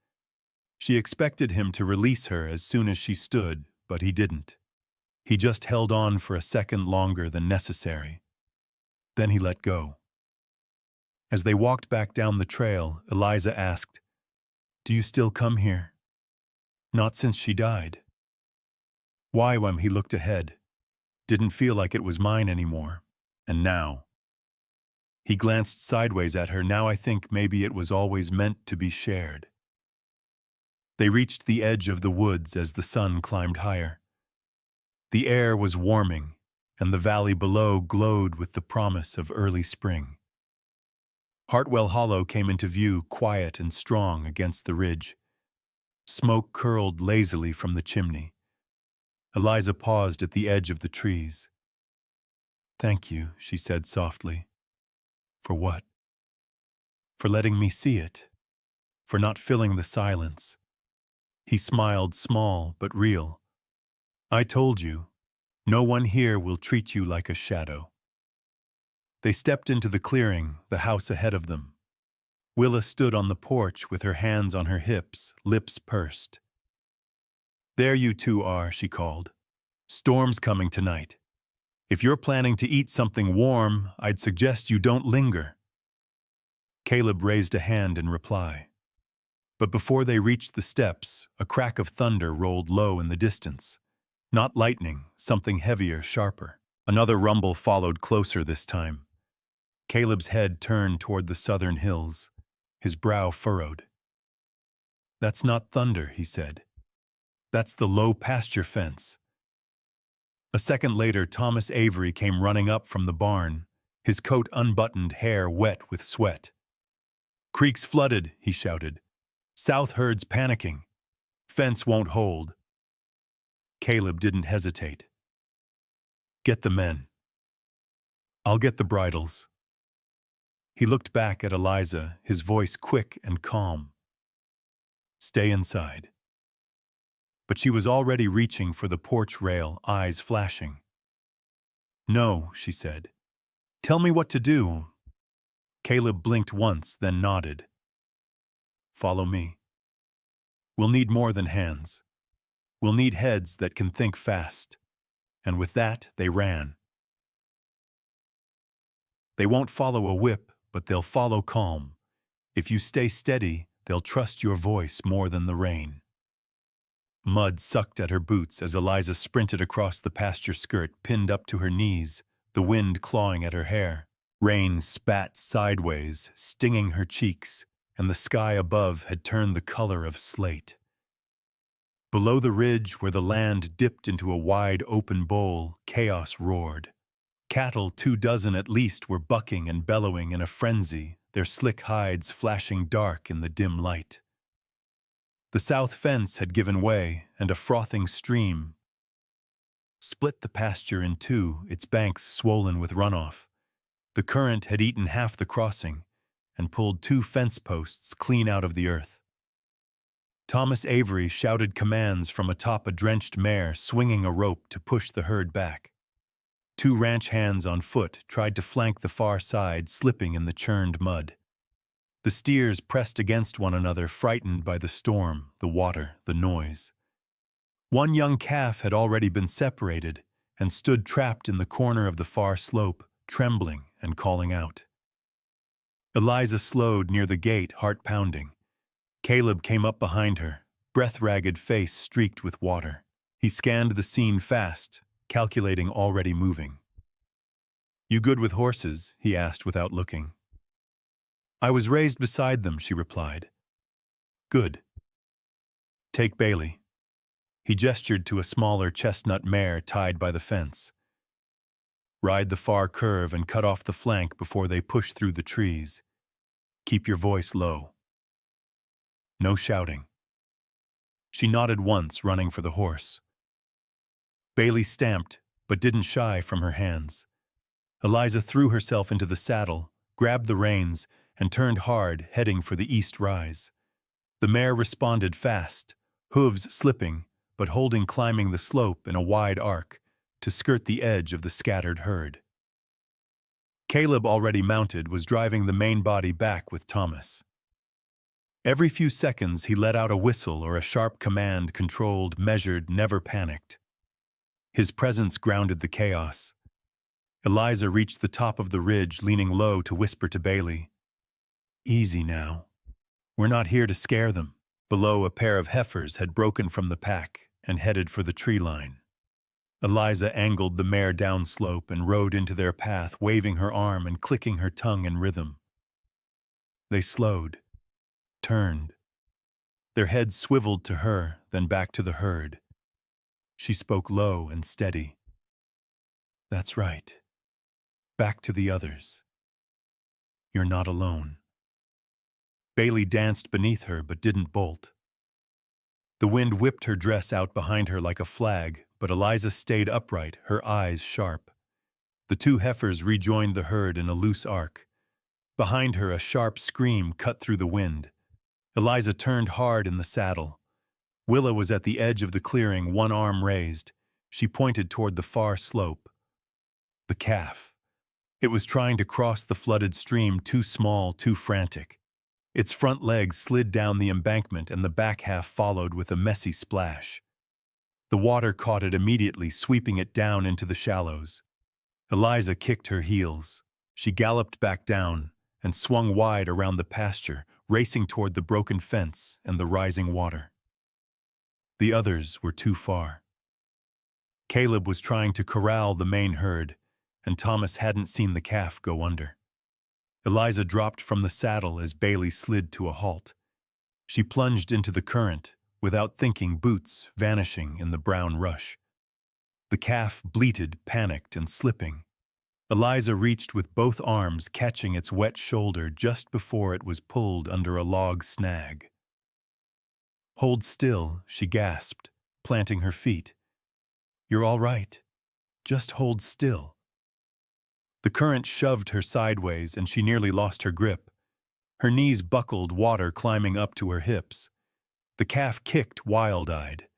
She expected him to release her as soon as she stood, but he didn't. He just held on for a second longer than necessary. Then he let go. As they walked back down the trail, Eliza asked, "Do you still come here?" "Not since she died." Why, when he looked ahead, didn't feel like it was mine anymore. And now. He glanced sideways at her. Now I think maybe it was always meant to be shared. They reached the edge of the woods as the sun climbed higher. The air was warming, and the valley below glowed with the promise of early spring. Hartwell Hollow came into view, quiet and strong against the ridge. Smoke curled lazily from the chimney. Eliza paused at the edge of the trees. "Thank you," she said softly. "For what?" "For letting me see it. For not filling the silence." He smiled, small but real. "I told you, no one here will treat you like a shadow." They stepped into the clearing, the house ahead of them. Willa stood on the porch with her hands on her hips, lips pursed. "There you two are," she called. "Storm's coming tonight. If you're planning to eat something warm, I'd suggest you don't linger." Caleb raised a hand in reply. But before they reached the steps, a crack of thunder rolled low in the distance. Not lightning, something heavier, sharper. Another rumble followed, closer this time. Caleb's head turned toward the southern hills, his brow furrowed. "That's not thunder," he said. "That's the low pasture fence." A second later, Thomas Avery came running up from the barn, his coat unbuttoned, hair wet with sweat. "Creek's flooded," he shouted. "South herd's panicking. Fence won't hold." Caleb didn't hesitate. "Get the men. I'll get the bridles." He looked back at Eliza, his voice quick and calm. "Stay inside." But she was already reaching for the porch rail, eyes flashing. "No," she said. "Tell me what to do." Caleb blinked once, then nodded. "Follow me. We'll need more than hands. We'll need heads that can think fast." And with that, they ran. They won't follow a whip, but they'll follow calm. If you stay steady, they'll trust your voice more than the rain. Mud sucked at her boots as Eliza sprinted across the pasture skirt, pinned up to her knees, the wind clawing at her hair. Rain spat sideways, stinging her cheeks, and the sky above had turned the color of slate. Below the ridge, where the land dipped into a wide open bowl, chaos roared. Cattle, 24 at least, were bucking and bellowing in a frenzy, their slick hides flashing dark in the dim light. The south fence had given way, and a frothing stream split the pasture in two, its banks swollen with runoff. The current had eaten half the crossing and pulled 2 fence posts clean out of the earth. Thomas Avery shouted commands from atop a drenched mare, swinging a rope to push the herd back. 2 ranch hands on foot tried to flank the far side, slipping in the churned mud. The steers pressed against one another, frightened by the storm, the water, the noise. One young calf had already been separated and stood trapped in the corner of the far slope, trembling and calling out. Eliza slowed near the gate, heart pounding. Caleb came up behind her, breath-ragged face streaked with water. He scanned the scene fast, calculating already moving. "You good with horses?" he asked without looking. "I was raised beside them," she replied. "Good. Take Bailey." He gestured to a smaller chestnut mare tied by the fence. "Ride the far curve and cut off the flank before they push through the trees. Keep your voice low. No shouting." She nodded once, running for the horse. Bailey stamped, but didn't shy from her hands. Eliza threw herself into the saddle, grabbed the reins, and turned hard, heading for the east rise. The mare responded fast, hooves slipping, but holding, climbing the slope in a wide arc to skirt the edge of the scattered herd. Caleb, already mounted, was driving the main body back with Thomas. Every few seconds he let out a whistle or a sharp command, controlled, measured, never panicked. His presence grounded the chaos. Eliza reached the top of the ridge, leaning low to whisper to Bailey, "Easy now. We're not here to scare them." Below, a pair of heifers had broken from the pack and headed for the tree line. Eliza angled the mare downslope and rode into their path, waving her arm and clicking her tongue in rhythm. They slowed, turned. Their heads swiveled to her, then back to the herd. She spoke low and steady. "That's right. Back to the others. You're not alone." Bailey danced beneath her but didn't bolt. The wind whipped her dress out behind her like a flag, but Eliza stayed upright, her eyes sharp. The two heifers rejoined the herd in a loose arc. Behind her, a sharp scream cut through the wind. Eliza turned hard in the saddle. Willa was at the edge of the clearing, one arm raised. She pointed toward the far slope. The calf. It was trying to cross the flooded stream, too small, too frantic. Its front legs slid down the embankment and the back half followed with a messy splash. The water caught it immediately, sweeping it down into the shallows. Eliza kicked her heels. She galloped back down and swung wide around the pasture, racing toward the broken fence and the rising water. The others were too far. Caleb was trying to corral the main herd, and Thomas hadn't seen the calf go under. Eliza dropped from the saddle as Bailey slid to a halt. She plunged into the current, without thinking, boots vanishing in the brown rush. The calf bleated, panicked, and slipping. Eliza reached with both arms, catching its wet shoulder just before it was pulled under a log snag. "Hold still," she gasped, planting her feet. "You're all right. Just hold still." The current shoved her sideways and she nearly lost her grip. Her knees buckled, water climbing up to her hips. The calf kicked wild-eyed.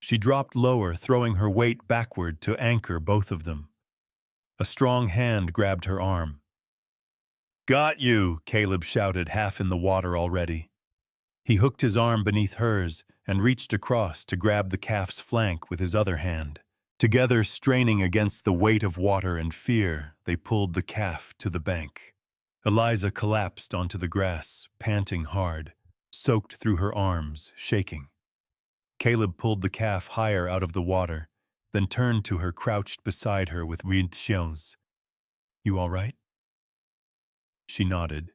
She dropped lower, throwing her weight backward to anchor both of them. A strong hand grabbed her arm. "Got you!" Caleb shouted, half in the water already. He hooked his arm beneath hers and reached across to grab the calf's flank with his other hand. Together, straining against the weight of water and fear, they pulled the calf to the bank. Eliza collapsed onto the grass, panting hard, soaked through her arms, shaking. Caleb pulled the calf higher out of the water, then turned to her, crouched beside her with rientions. "You all right?" She nodded.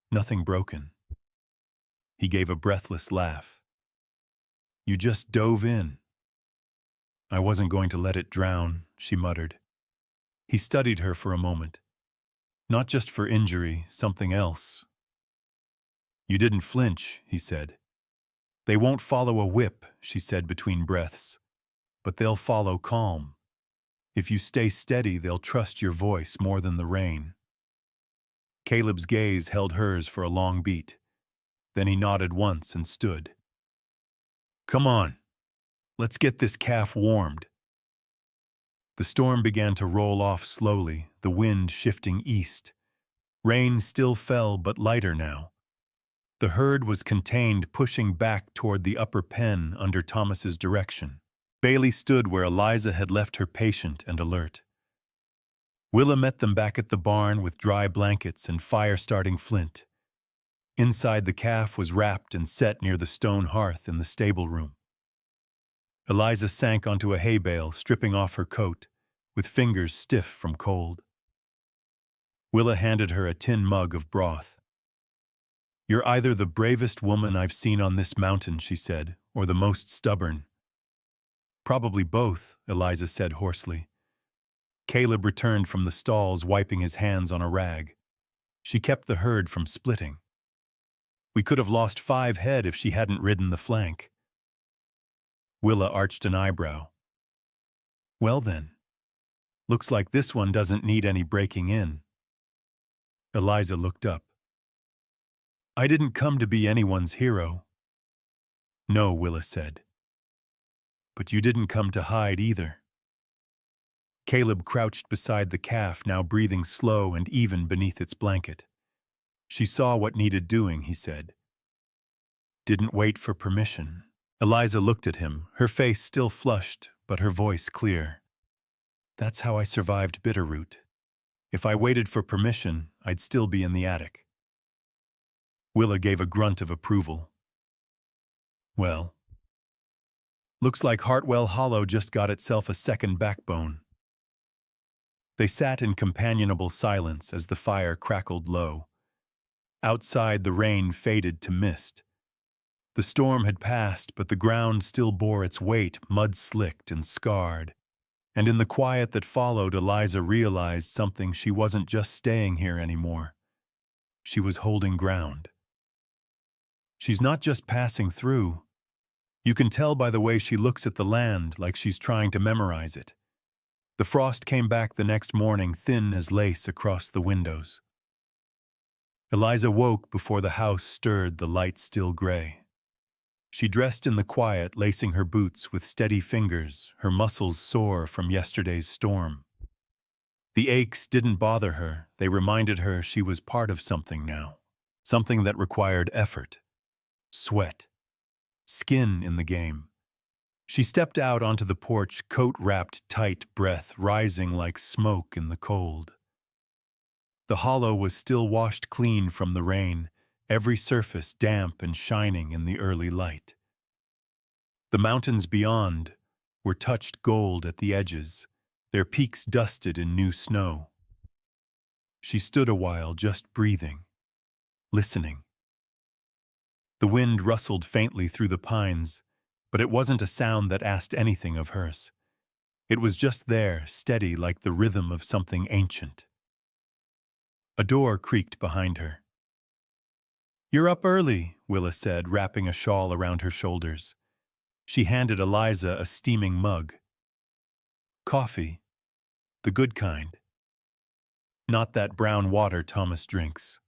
"Nothing broken." He gave a breathless laugh. "You just dove in." "I wasn't going to let it drown," she muttered. He studied her for a moment. "Not just for injury, something else." "You didn't flinch," he said. "They won't follow a whip," she said between breaths. "But they'll follow calm. If you stay steady, they'll trust your voice more than the rain." Caleb's gaze held hers for a long beat. Then he nodded once and stood. "Come on. Let's get this calf warmed." The storm began to roll off slowly, the wind shifting east. Rain still fell, but lighter now. The herd was contained, pushing back toward the upper pen under Thomas's direction. Bailey stood where Eliza had left her, patient and alert. Willa met them back at the barn with dry blankets and fire-starting flint. Inside, the calf was wrapped and set near the stone hearth in the stable room. Eliza sank onto a hay bale, stripping off her coat, with fingers stiff from cold. Willa handed her a tin mug of broth. "You're either the bravest woman I've seen on this mountain," she said, "or the most stubborn." "Probably both," Eliza said hoarsely. Caleb returned from the stalls, wiping his hands on a rag. "She kept the herd from splitting. We could have lost 5 head if she hadn't ridden the flank." Willa arched an eyebrow. "Well then, looks like this one doesn't need any breaking in." Eliza looked up. "I didn't come to be anyone's hero." "No," Willa said. "But you didn't come to hide either." Caleb crouched beside the calf, now breathing slow and even beneath its blanket. "She saw what needed doing," he said. "Didn't wait for permission." Eliza looked at him, her face still flushed, but her voice clear. "That's how I survived Bitterroot. If I waited for permission, I'd still be in the attic." Willa gave a grunt of approval. "Well, Looks like Hartwell Hollow just got itself a second backbone. They sat in companionable silence as the fire crackled low. Outside, the rain faded to mist. The storm had passed, but the ground still bore its weight, mud-slicked and scarred. And in the quiet that followed, Eliza realized something: she wasn't just staying here anymore. She was holding ground. She's not just passing through. You can tell by the way she looks at the land, like she's trying to memorize it. The frost came back the next morning, thin as lace across the windows. Eliza woke before the house stirred, the light still gray. She dressed in the quiet, lacing her boots with steady fingers, her muscles sore from yesterday's storm. The aches didn't bother her, they reminded her she was part of something now. Something that required effort, sweat, skin in the game. She stepped out onto the porch, coat wrapped tight, breath rising like smoke in the cold. The hollow was still washed clean from the rain, every surface damp and shining in the early light. The mountains beyond were touched gold at the edges, their peaks dusted in new snow. She stood a while, just breathing, listening. The wind rustled faintly through the pines, but it wasn't a sound that asked anything of hers. It was just there, steady like the rhythm of something ancient. A door creaked behind her. "You're up early," Willa said, wrapping a shawl around her shoulders. She handed Eliza a steaming mug. "Coffee. The good kind. Not that brown water Thomas drinks."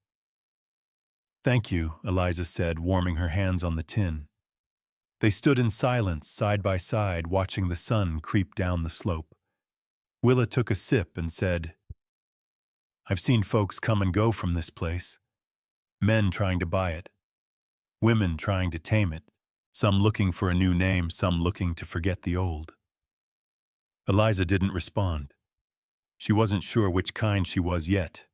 "Thank you," Eliza said, warming her hands on the tin. They stood in silence, side by side, watching the sun creep down the slope. Willa took a sip and said, "I've seen folks come and go from this place. Men trying to buy it. Women trying to tame it. Some looking for a new name, some looking to forget the old." Eliza didn't respond. She wasn't sure which kind she was yet.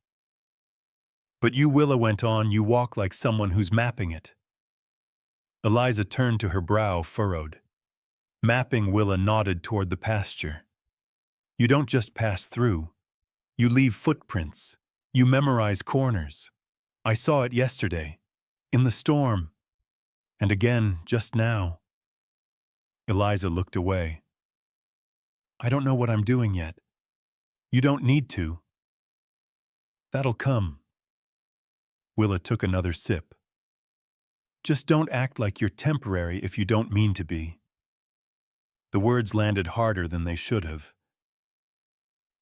"But you," Willa went on, "you walk like someone who's mapping it." Eliza turned to her, brow furrowed. "Mapping," Willa nodded toward the pasture. "You don't just pass through. You leave footprints. You memorize corners. I saw it yesterday, in the storm, and again just now." Eliza looked away. "I don't know what I'm doing yet." "You don't need to. That'll come." Willa took another sip. "Just don't act like you're temporary if you don't mean to be." The words landed harder than they should have.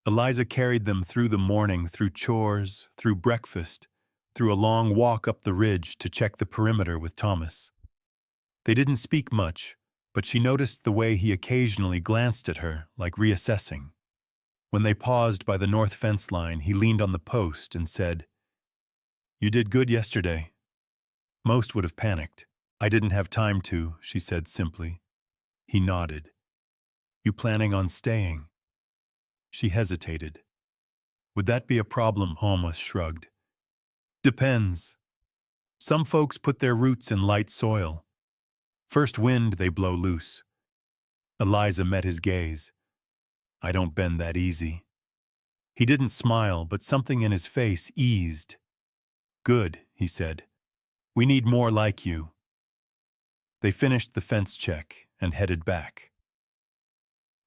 Eliza carried them through the morning, through chores, through breakfast, through a long walk up the ridge to check the perimeter with Thomas. They didn't speak much, but she noticed the way he occasionally glanced at her, like reassessing. When they paused by the north fence line, he leaned on the post and said, "You did good yesterday." Most would have panicked. "I didn't have time to," she said simply. He nodded. "You planning on staying?" She hesitated. "Would that be a problem?" Thomas shrugged. "Depends. Some folks put their roots in light soil. First wind, they blow loose." Eliza met his gaze. "I don't bend that easy." He didn't smile, but something in his face eased. "Good," he said. "We need more like you." They finished the fence check and headed back.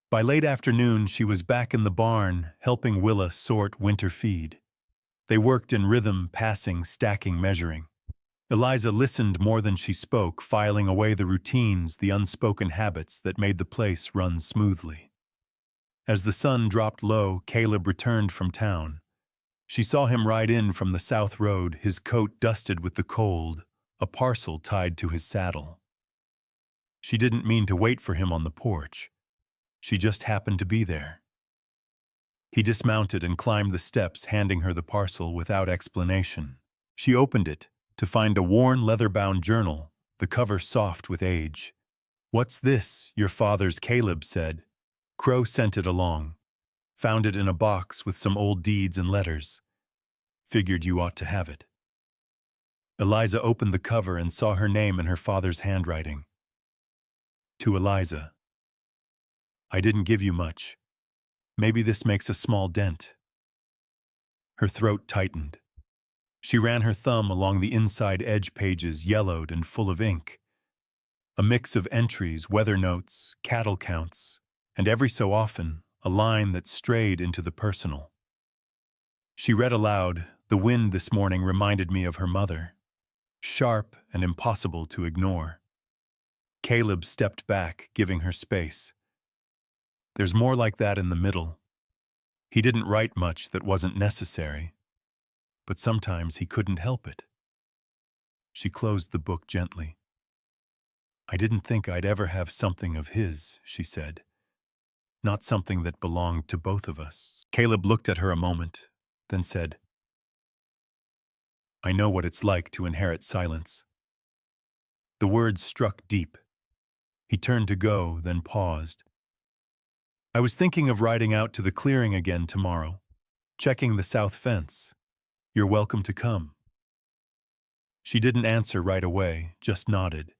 By late afternoon, she was back in the barn, helping Willa sort winter feed. They worked in rhythm, passing, stacking, measuring. Eliza listened more than she spoke, filing away the routines, the unspoken habits that made the place run smoothly. As the sun dropped low, Caleb returned from town. She saw him ride in from the south road, his coat dusted with the cold, a parcel tied to his saddle. She didn't mean to wait for him on the porch. She just happened to be there. He dismounted and climbed the steps, handing her the parcel without explanation. She opened it to find a worn leather-bound journal, the cover soft with age. "What's this?" "Your father's," Caleb said. "Crow sent it along. Found it in a box with some old deeds and letters. Figured you ought to have it." Eliza opened the cover and saw her name in her father's handwriting. To Eliza. I didn't give you much. Maybe this makes a small dent. Her throat tightened. She ran her thumb along the inside edge pages, yellowed and full of ink. A mix of entries, weather notes, cattle counts, and every so often, a line that strayed into the personal. She read aloud, "The wind this morning reminded me of her mother. Sharp and impossible to ignore." Caleb stepped back, giving her space. "There's more like that in the middle. He didn't write much that wasn't necessary, but sometimes he couldn't help it." She closed the book gently. "I didn't think I'd ever have something of his," she said. "Not something that belonged to both of us." Caleb looked at her a moment, then said, "I know what it's like to inherit silence." The words struck deep. He turned to go, then paused. "I was thinking of riding out to the clearing again tomorrow, checking the south fence. You're welcome to come." She didn't answer right away, just nodded.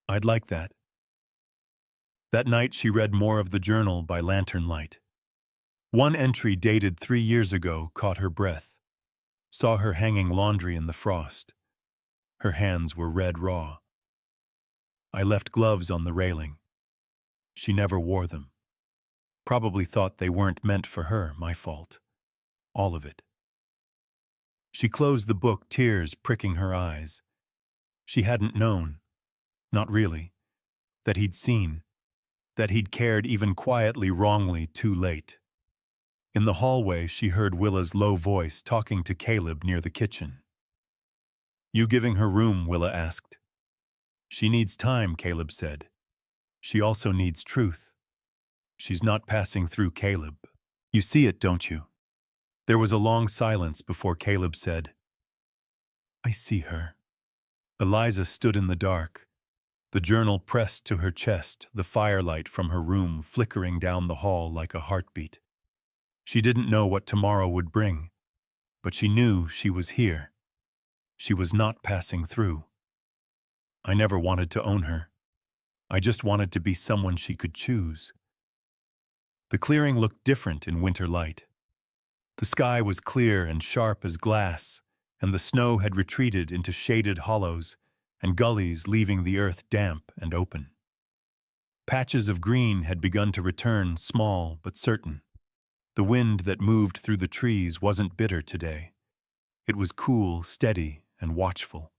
"I'd like that." That night she read more of the journal by lantern light. One entry dated 3 years ago caught her breath. Saw her hanging laundry in the frost. Her hands were red raw. "I left gloves on the railing. She never wore them. Probably thought they weren't meant for her, my fault. All of it." She closed the book, tears pricking her eyes. She hadn't known, not really, that he'd seen, that he'd cared even quietly wrongly too late. In the hallway, she heard Willa's low voice talking to Caleb near the kitchen. "You giving her room?" Willa asked. "She needs time," Caleb said. "She also needs truth. She's not passing through Caleb. You see it, don't you?" There was a long silence before Caleb said, "I see her." Eliza stood in the dark, the journal pressed to her chest, the firelight from her room flickering down the hall like a heartbeat. She didn't know what tomorrow would bring, but she knew she was here. She was not passing through. "I never wanted to own her. I just wanted to be someone she could choose." The clearing looked different in winter light. The sky was clear and sharp as glass, and the snow had retreated into shaded hollows and gullies, leaving the earth damp and open. Patches of green had begun to return, small but certain. The wind that moved through the trees wasn't bitter today. It was cool, steady, and watchful.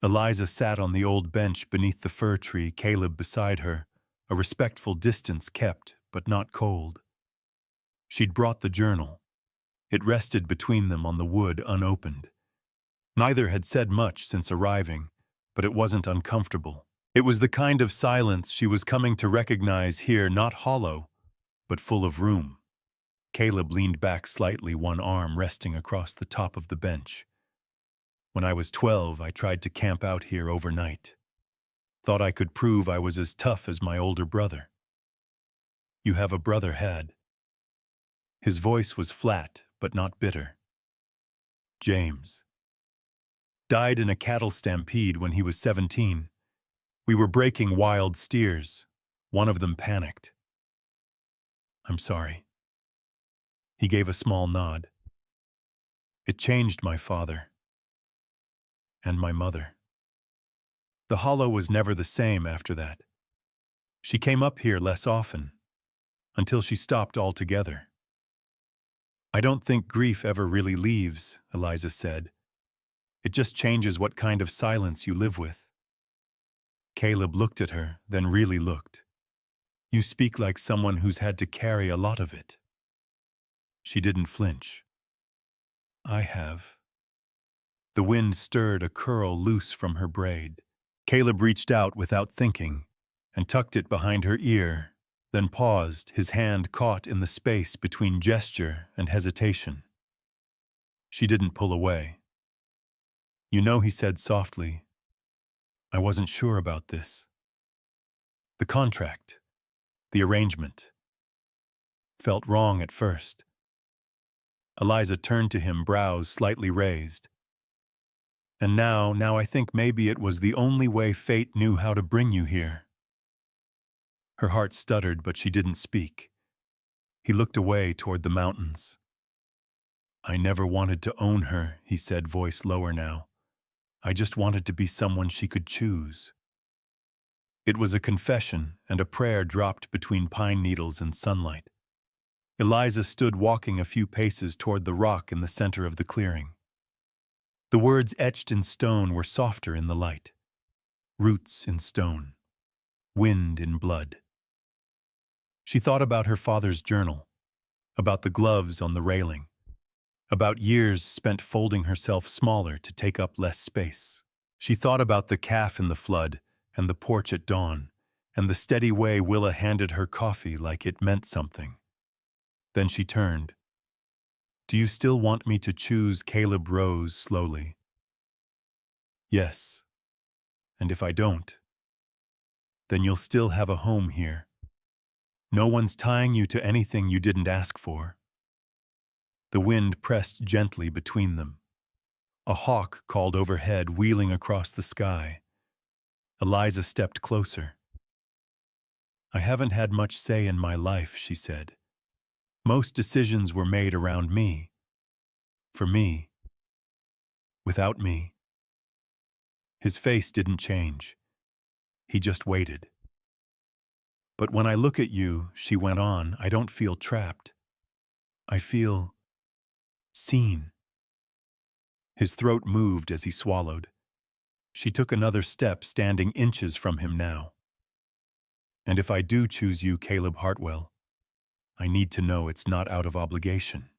Eliza sat on the old bench beneath the fir tree, Caleb beside her, a respectful distance kept, but not cold. She'd brought the journal. It rested between them on the wood unopened. Neither had said much since arriving, but it wasn't uncomfortable. It was the kind of silence she was coming to recognize here, not hollow, but full of room. Caleb leaned back slightly, one arm resting across the top of the bench. "When I was 12, I tried to camp out here overnight. Thought I could prove I was as tough as my older brother." "You have a brother, Had." His voice was flat, but not bitter. "James. Died in a cattle stampede when he was 17. We were breaking wild steers. One of them panicked." "I'm sorry." He gave a small nod. "It changed my father. And my mother." The hollow was never the same after that. She came up here less often, until she stopped altogether. "I don't think grief ever really leaves," Eliza said. "It just changes what kind of silence you live with." Caleb looked at her, then really looked. "You speak like someone who's had to carry a lot of it." She didn't flinch. "I have." The wind stirred a curl loose from her braid. Caleb reached out without thinking and tucked it behind her ear, then paused, his hand caught in the space between gesture and hesitation. She didn't pull away. "You know," he said softly, "I wasn't sure about this. The contract, the arrangement. Felt wrong at first." Eliza turned to him, brows slightly raised. "And now I think maybe it was the only way fate knew how to bring you here." Her heart stuttered, but she didn't speak. He looked away toward the mountains. "I never wanted to own her," he said, voice lower now. "I just wanted to be someone she could choose." It was a confession and a prayer dropped between pine needles and sunlight. Eliza stood walking a few paces toward the rock in the center of the clearing. The words etched in stone were softer in the light. Roots in stone. Wind in blood. She thought about her father's journal, about the gloves on the railing, about years spent folding herself smaller to take up less space. She thought about the calf in the flood and the porch at dawn, and the steady way Willa handed her coffee like it meant something. Then she turned. "Do you still want me to choose?" Caleb rose slowly. "Yes. And if I don't, then you'll still have a home here. No one's tying you to anything you didn't ask for." The wind pressed gently between them. A hawk called overhead, wheeling across the sky. Eliza stepped closer. "I haven't had much say in my life," she said. "Most decisions were made around me. For me. Without me." His face didn't change. He just waited. "But when I look at you," she went on, "I don't feel trapped. I feel seen." His throat moved as he swallowed. She took another step, standing inches from him now. "And if I do choose you, Caleb Hartwell, I need to know it's not out of obligation."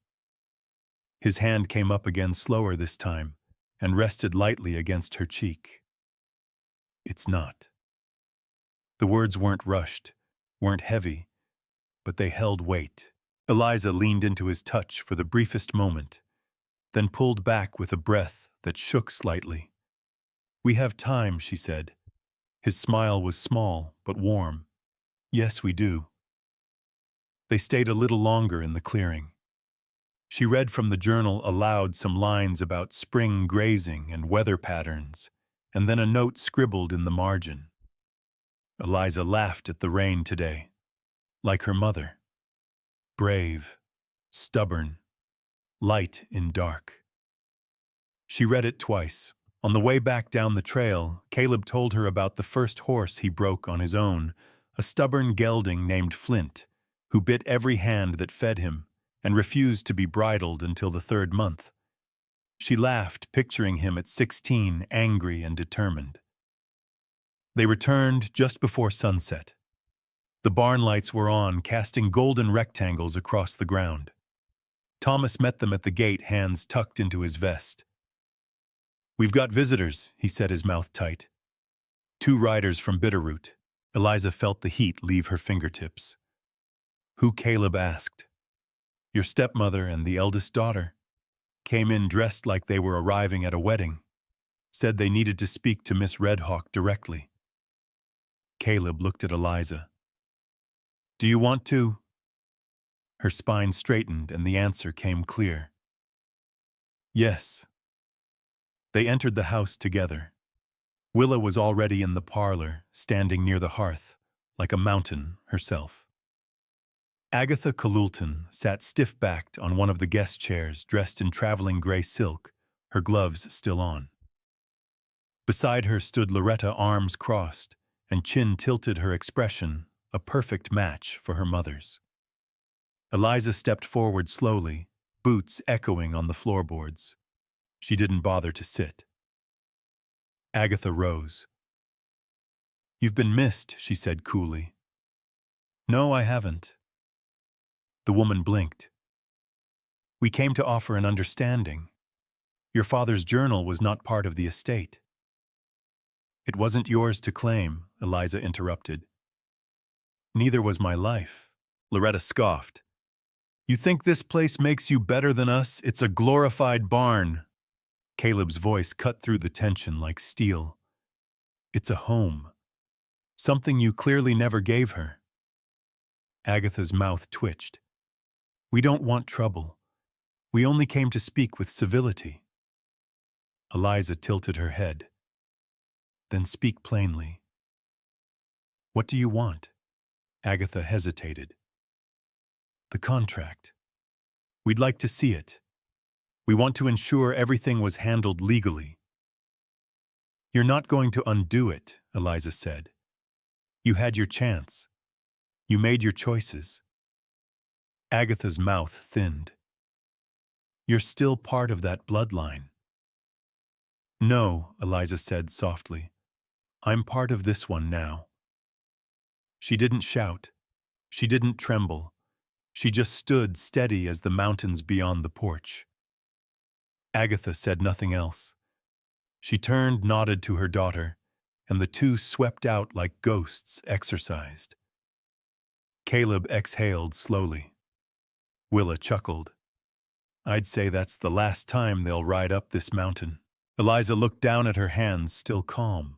His hand came up again, slower this time, and rested lightly against her cheek. "It's not." The words weren't rushed, weren't heavy, but they held weight. Eliza leaned into his touch for the briefest moment, then pulled back with a breath that shook slightly. "We have time," she said. His smile was small but warm. "Yes, we do." They stayed a little longer in the clearing. She read from the journal aloud some lines about spring grazing and weather patterns, and then a note scribbled in the margin. Eliza laughed at the rain today, like her mother. Brave, stubborn, light in dark. She read it twice. On the way back down the trail, Caleb told her about the first horse he broke on his own, a stubborn gelding named Flint, who bit every hand that fed him and refused to be bridled until the 3rd month. She laughed, picturing him at 16, angry and determined. They returned just before sunset. The barn lights were on, casting golden rectangles across the ground. Thomas met them at the gate, hands tucked into his vest. "We've got visitors," he said, his mouth tight. "2 riders from Bitterroot." Eliza felt the heat leave her fingertips. "Who?" Caleb asked. "Your stepmother and the eldest daughter. Came in dressed like they were arriving at a wedding. Said they needed to speak to Miss Redhawk directly." Caleb looked at Eliza. "Do you want to?" Her spine straightened and the answer came clear. "Yes." They entered the house together. Willa was already in the parlor, standing near the hearth, like a mountain herself. Agatha Kalulton sat stiff-backed on one of the guest chairs, dressed in traveling gray silk, her gloves still on. Beside her stood Loretta, arms crossed, and chin tilted, her expression a perfect match for her mother's. Eliza stepped forward slowly, boots echoing on the floorboards. She didn't bother to sit. Agatha rose. "You've been missed," she said coolly. "No, I haven't." The woman blinked. "We came to offer an understanding. Your father's journal was not part of the estate." "It wasn't yours to claim," Eliza interrupted. "Neither was my life." Loretta scoffed. "You think this place makes you better than us? It's a glorified barn." Caleb's voice cut through the tension like steel. "It's a home. Something you clearly never gave her." Agatha's mouth twitched. "We don't want trouble. We only came to speak with civility." Eliza tilted her head. "Then speak plainly. What do you want?" Agatha hesitated. The contract. We'd like to see it. We want to ensure everything was handled legally. You're not going to undo it, Eliza said. You had your chance. You made your choices. Agatha's mouth thinned. You're still part of that bloodline. No, Eliza said softly. I'm part of this one now. She didn't shout. She didn't tremble. She just stood steady as the mountains beyond the porch. Agatha said nothing else. She turned, nodded to her daughter, and the two swept out like ghosts exorcised. Caleb exhaled slowly. Willa chuckled. I'd say that's the last time they'll ride up this mountain. Eliza looked down at her hands, still calm.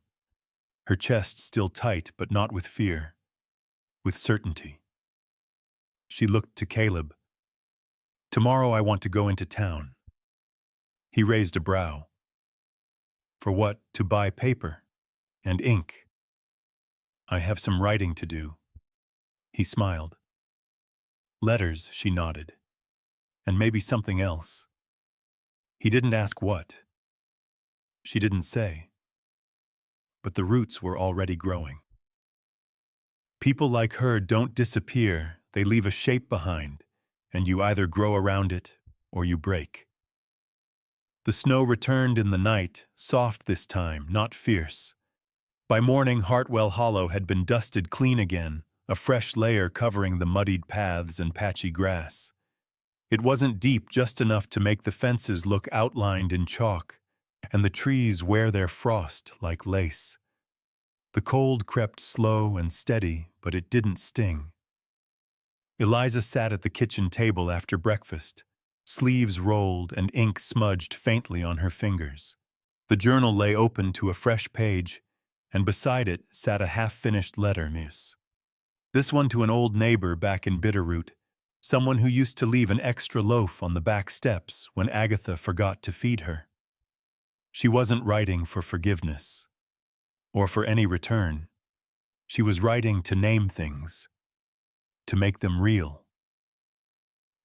Her chest still tight, but not with fear, with certainty. She looked to Caleb. Tomorrow I want to go into town. He raised a brow. For what? To buy paper and ink. I have some writing to do. He smiled. Letters, she nodded. And maybe something else. He didn't ask what. She didn't say. But the roots were already growing. People like her don't disappear, they leave a shape behind, and you either grow around it or you break. The snow returned in the night, soft this time, not fierce. By morning, Hartwell Hollow had been dusted clean again, a fresh layer covering the muddied paths and patchy grass. It wasn't deep, just enough to make the fences look outlined in chalk, and the trees wear their frost like lace. The cold crept slow and steady, but it didn't sting. Eliza sat at the kitchen table after breakfast, sleeves rolled and ink smudged faintly on her fingers. The journal lay open to a fresh page, and beside it sat a half-finished letter, miss. This one to an old neighbor back in Bitterroot, someone who used to leave an extra loaf on the back steps when Agatha forgot to feed her. She wasn't writing for forgiveness, or for any return. She was writing to name things, to make them real.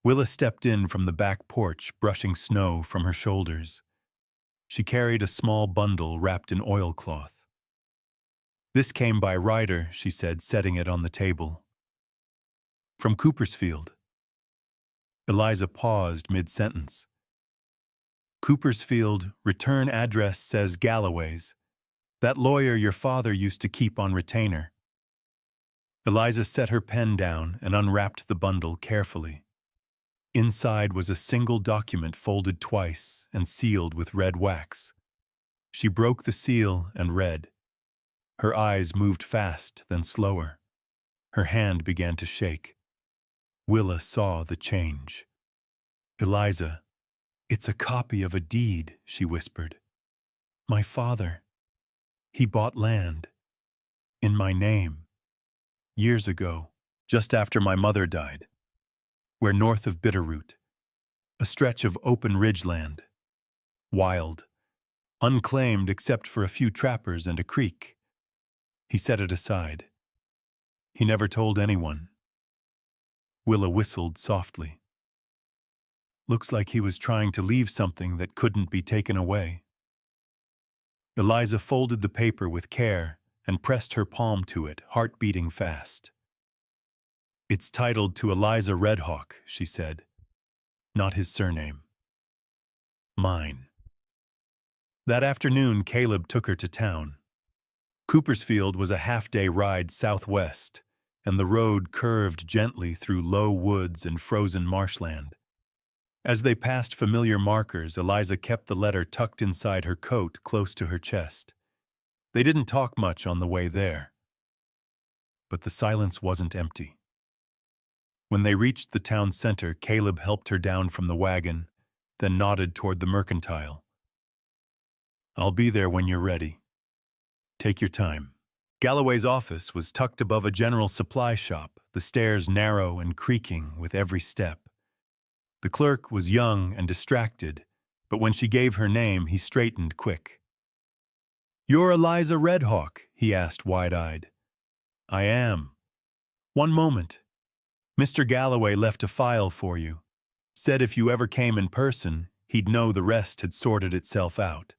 Willa stepped in from the back porch, brushing snow from her shoulders. She carried a small bundle wrapped in oilcloth. This came by Ryder, she said, setting it on the table. From Coopersfield. Eliza paused mid-sentence. Coopersfield, return address says Galloway's. That lawyer your father used to keep on retainer. Eliza set her pen down and unwrapped the bundle carefully. Inside was a single document folded twice and sealed with red wax. She broke the seal and read. Her eyes moved fast, then slower. Her hand began to shake. Willa saw the change. Eliza, it's a copy of a deed, she whispered. My father, he bought land. In my name. Years ago, just after my mother died. We're north of Bitterroot. A stretch of open ridgeland. Wild. Unclaimed except for a few trappers and a creek. He set it aside. He never told anyone. Willa whistled softly. Looks like he was trying to leave something that couldn't be taken away. Eliza folded the paper with care and pressed her palm to it, heart beating fast. It's titled to Eliza Redhawk, she said. Not his surname. Mine. That afternoon, Caleb took her to town. Coopersfield was a half-day ride southwest, and the road curved gently through low woods and frozen marshland. As they passed familiar markers, Eliza kept the letter tucked inside her coat close to her chest. They didn't talk much on the way there. But the silence wasn't empty. When they reached the town center, Caleb helped her down from the wagon, then nodded toward the mercantile. I'll be there when you're ready. Take your time. Galloway's office was tucked above a general supply shop, the stairs narrow and creaking with every step. The clerk was young and distracted, but when she gave her name, he straightened quick. You're Eliza Redhawk, he asked wide-eyed. I am. One moment. Mr. Galloway left a file for you. Said if you ever came in person, he'd know the rest had sorted itself out.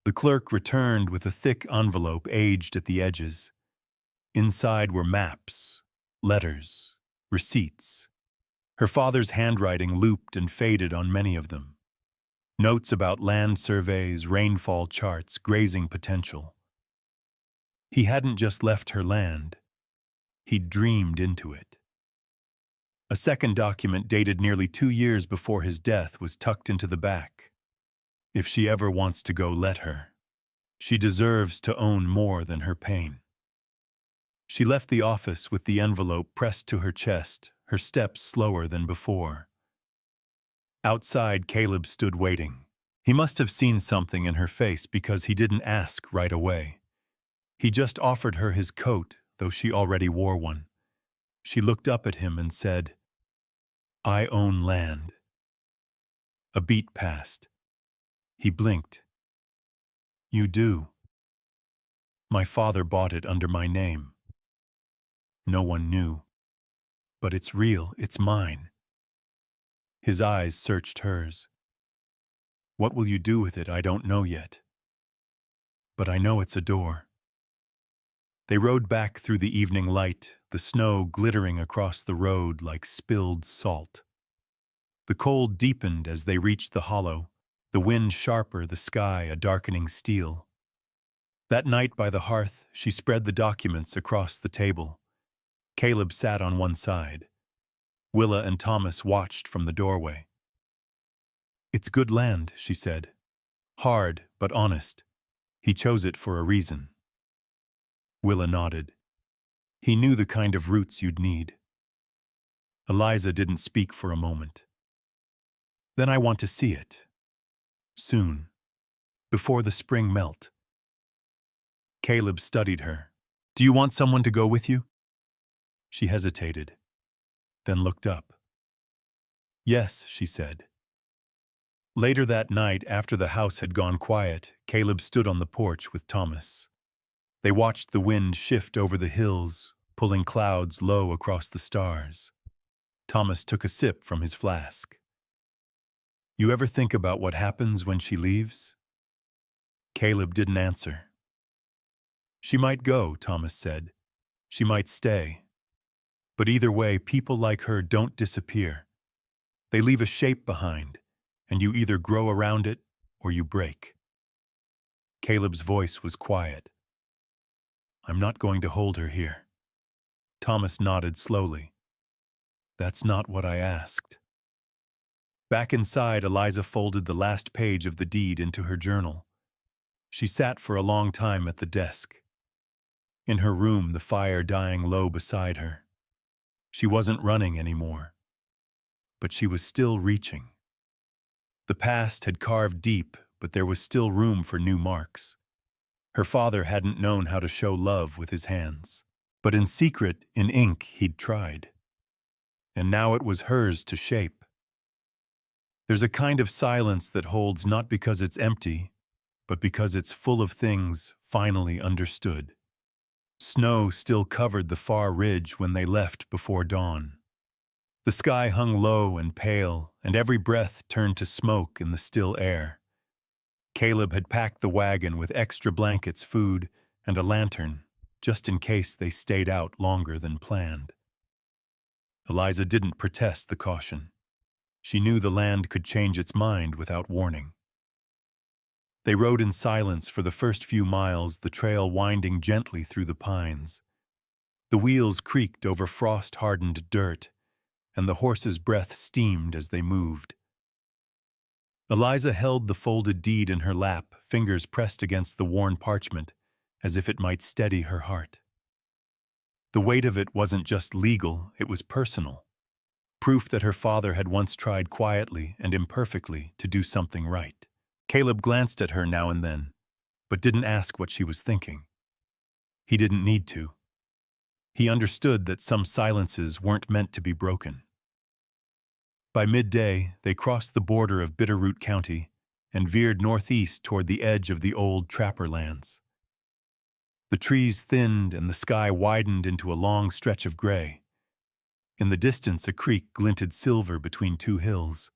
The clerk returned with a thick envelope aged at the edges. Inside were maps, letters, receipts. Her father's handwriting looped and faded on many of them. Notes about land surveys, rainfall charts, grazing potential. He hadn't just left her land. He'd dreamed into it. A second document dated nearly 2 years before his death was tucked into the back. If she ever wants to go, let her. She deserves to own more than her pain. She left the office with the envelope pressed to her chest, her steps slower than before. Outside, Caleb stood waiting. He must have seen something in her face because he didn't ask right away. He just offered her his coat, though she already wore one. She looked up at him and said, "I own land." A beat passed. He blinked. "You do." "My father bought it under my name." No one knew. "But it's real, it's mine." His eyes searched hers. "What will you do with it? I don't know yet. But I know it's a door." They rode back through the evening light, the snow glittering across the road like spilled salt. The cold deepened as they reached the hollow, the wind sharper, the sky a darkening steel. That night by the hearth, she spread the documents across the table. Caleb sat on one side. Willa and Thomas watched from the doorway. "It's good land," she said. "Hard, but honest. He chose it for a reason." Willa nodded. "He knew the kind of roots you'd need." Eliza didn't speak for a moment. "Then I want to see it. Soon. Before the spring melt." Caleb studied her. "Do you want someone to go with you?" She hesitated, then looked up. "Yes," she said. Later that night, after the house had gone quiet, Caleb stood on the porch with Thomas. They watched the wind shift over the hills, pulling clouds low across the stars. Thomas took a sip from his flask. "You ever think about what happens when she leaves?" Caleb didn't answer. "She might go," Thomas said. "She might stay. But either way, people like her don't disappear. They leave a shape behind, and you either grow around it or you break." Caleb's voice was quiet. "I'm not going to hold her here." Thomas nodded slowly. "That's not what I asked." Back inside, Eliza folded the last page of the deed into her journal. She sat for a long time at the desk. In her room, the fire dying low beside her. She wasn't running anymore. But she was still reaching. The past had carved deep, but there was still room for new marks. Her father hadn't known how to show love with his hands. But in secret, in ink, he'd tried. And now it was hers to shape. There's a kind of silence that holds not because it's empty, but because it's full of things finally understood. Snow still covered the far ridge when they left before dawn. The sky hung low and pale, and every breath turned to smoke in the still air. Caleb had packed the wagon with extra blankets, food, and a lantern, just in case they stayed out longer than planned. Eliza didn't protest the caution. She knew the land could change its mind without warning. They rode in silence for the first few miles, the trail winding gently through the pines. The wheels creaked over frost-hardened dirt, and the horses' breath steamed as they moved. Eliza held the folded deed in her lap, fingers pressed against the worn parchment, as if it might steady her heart. The weight of it wasn't just legal, it was personal. Proof that her father had once tried quietly and imperfectly to do something right. Caleb glanced at her now and then, but didn't ask what she was thinking. He didn't need to. He understood that some silences weren't meant to be broken. By midday, they crossed the border of Bitterroot County and veered northeast toward the edge of the old trapper lands. The trees thinned and the sky widened into a long stretch of gray. In the distance, a creek glinted silver between two hills.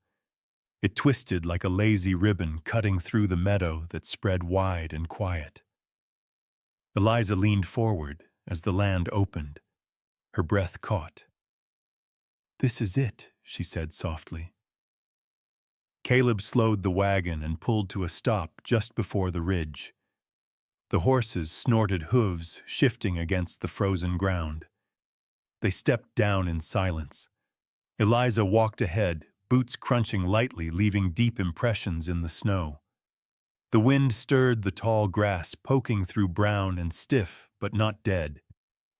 It twisted like a lazy ribbon cutting through the meadow that spread wide and quiet. Eliza leaned forward as the land opened. Her breath caught. "This is it," she said softly. Caleb slowed the wagon and pulled to a stop just before the ridge. The horses snorted hooves shifting against the frozen ground. They stepped down in silence. Eliza walked ahead, boots crunching lightly, leaving deep impressions in the snow. The wind stirred the tall grass, poking through brown and stiff, but not dead.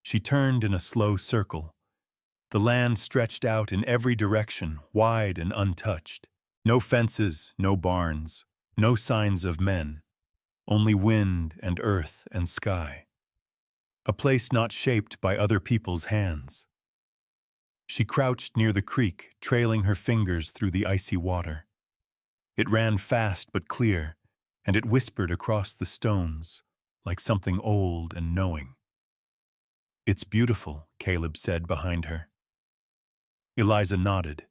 She turned in a slow circle. The land stretched out in every direction, wide and untouched. No fences, no barns, no signs of men. Only wind and earth and sky. A place not shaped by other people's hands. She crouched near the creek, trailing her fingers through the icy water. It ran fast but clear, and it whispered across the stones, like something old and knowing. "It's beautiful," Caleb said behind her. Eliza nodded.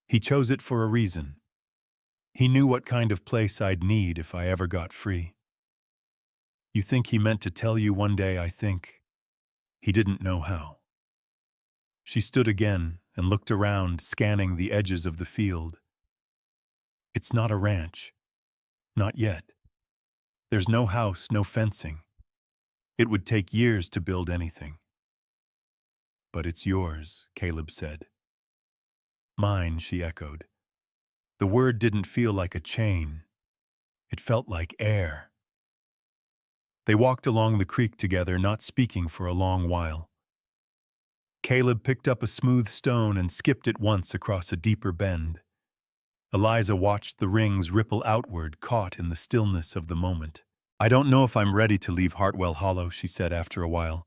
"He chose it for a reason. He knew what kind of place I'd need if I ever got free." "You think he meant to tell you one day, I think. He didn't know how." She stood again and looked around, scanning the edges of the field. "It's not a ranch. Not yet. There's no house, no fencing. It would take years to build anything." "But it's yours," Caleb said. "Mine," she echoed. The word didn't feel like a chain. It felt like air. They walked along the creek together, not speaking for a long while. Caleb picked up a smooth stone and skipped it once across a deeper bend. Eliza watched the rings ripple outward, caught in the stillness of the moment. "I don't know if I'm ready to leave Hartwell Hollow," she said after a while.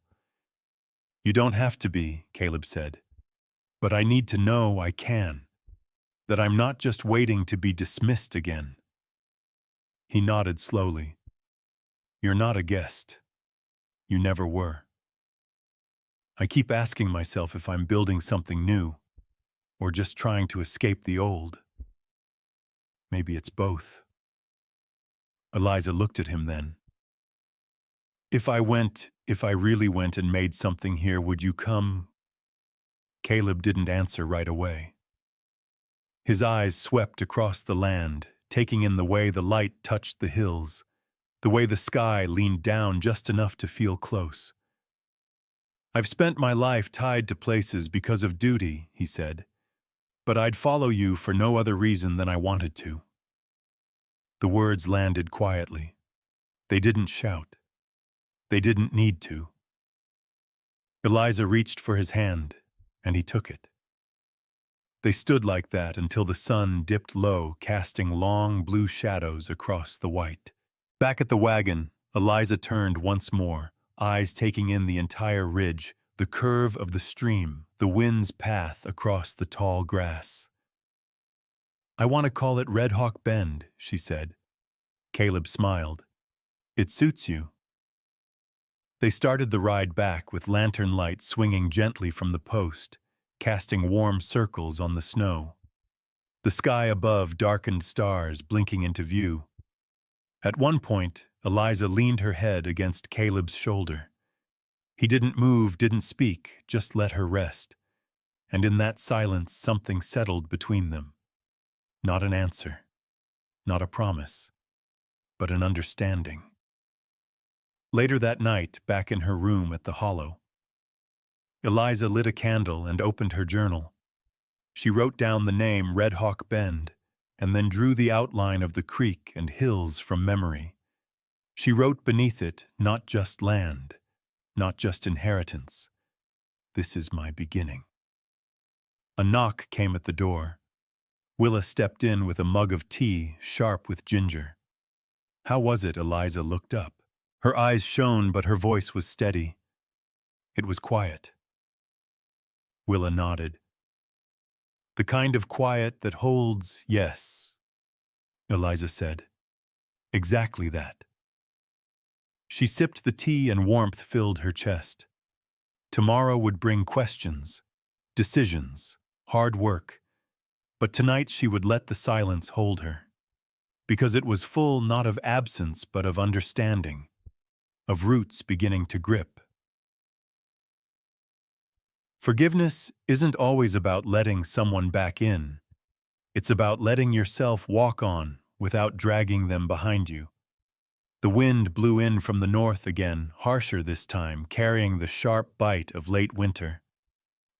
"You don't have to be," Caleb said. "But I need to know I can. That I'm not just waiting to be dismissed again." He nodded slowly. "You're not a guest. You never were. I keep asking myself if I'm building something new, or just trying to escape the old. Maybe it's both." Eliza looked at him then. If I really went and made something here, would you come?" Caleb didn't answer right away. His eyes swept across the land, taking in the way the light touched the hills, the way the sky leaned down just enough to feel close. "I've spent my life tied to places because of duty," he said, "but I'd follow you for no other reason than I wanted to." The words landed quietly. They didn't shout. They didn't need to. Eliza reached for his hand, and he took it. They stood like that until the sun dipped low, casting long blue shadows across the white. Back at the wagon, Eliza turned once more, eyes taking in the entire ridge, the curve of the stream, the wind's path across the tall grass. "I want to call it Red Hawk Bend," she said. Caleb smiled. "It suits you." They started the ride back with lantern light swinging gently from the post, casting warm circles on the snow. The sky above darkened, stars blinking into view. At one point, Eliza leaned her head against Caleb's shoulder. He didn't move, didn't speak, just let her rest. And in that silence, something settled between them. Not an answer, not a promise, but an understanding. Later that night, back in her room at the Hollow, Eliza lit a candle and opened her journal. She wrote down the name Red Hawk Bend, and then drew the outline of the creek and hills from memory. She wrote beneath it, not just land, not just inheritance. This is my beginning. A knock came at the door. Willa stepped in with a mug of tea, sharp with ginger. "How was it?" Eliza looked up. Her eyes shone, but her voice was steady. It was quiet. Willa nodded. "The kind of quiet that holds, yes," Eliza said. "Exactly that." She sipped the tea and warmth filled her chest. Tomorrow would bring questions, decisions, hard work, but tonight she would let the silence hold her, because it was full not of absence but of understanding, of roots beginning to grip. Forgiveness isn't always about letting someone back in. It's about letting yourself walk on without dragging them behind you. The wind blew in from the north again, harsher this time, carrying the sharp bite of late winter.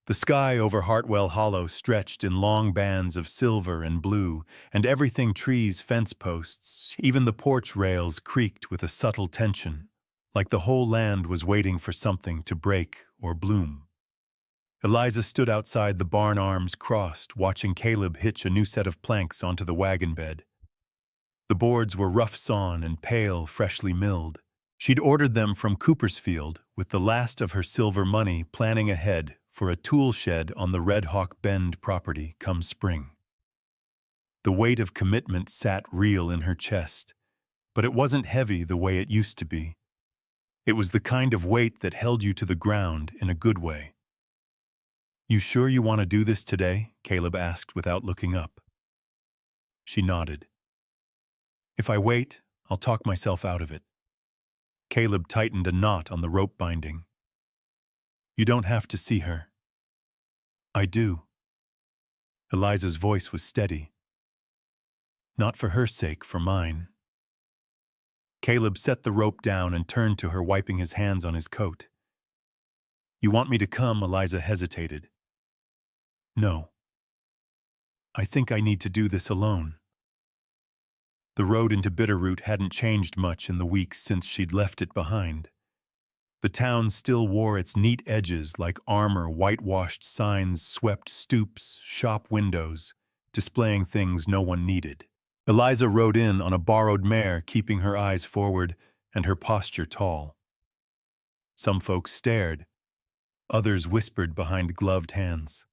The sky over Hartwell Hollow stretched in long bands of silver and blue, and everything trees, fence posts, even the porch rails creaked with a subtle tension, like the whole land was waiting for something to break or bloom. Eliza stood outside the barn, arms crossed, watching Caleb hitch a new set of planks onto the wagon bed. The boards were rough sawn and pale, freshly milled. She'd ordered them from Coopersfield, with the last of her silver money, planning ahead for a tool shed on the Red Hawk Bend property come spring. The weight of commitment sat real in her chest, but it wasn't heavy the way it used to be. It was the kind of weight that held you to the ground in a good way. "You sure you want to do this today?" Caleb asked without looking up. She nodded. "If I wait, I'll talk myself out of it." Caleb tightened a knot on the rope binding. "You don't have to see her." "I do." Eliza's voice was steady. "Not for her sake, for mine." Caleb set the rope down and turned to her, wiping his hands on his coat. "You want me to come?" Eliza hesitated. "No. I think I need to do this alone." The road into Bitterroot hadn't changed much in the weeks since she'd left it behind. The town still wore its neat edges like armor, whitewashed signs swept stoops, shop windows, displaying things no one needed. Eliza rode in on a borrowed mare, keeping her eyes forward and her posture tall. Some folks stared. Others whispered behind gloved hands.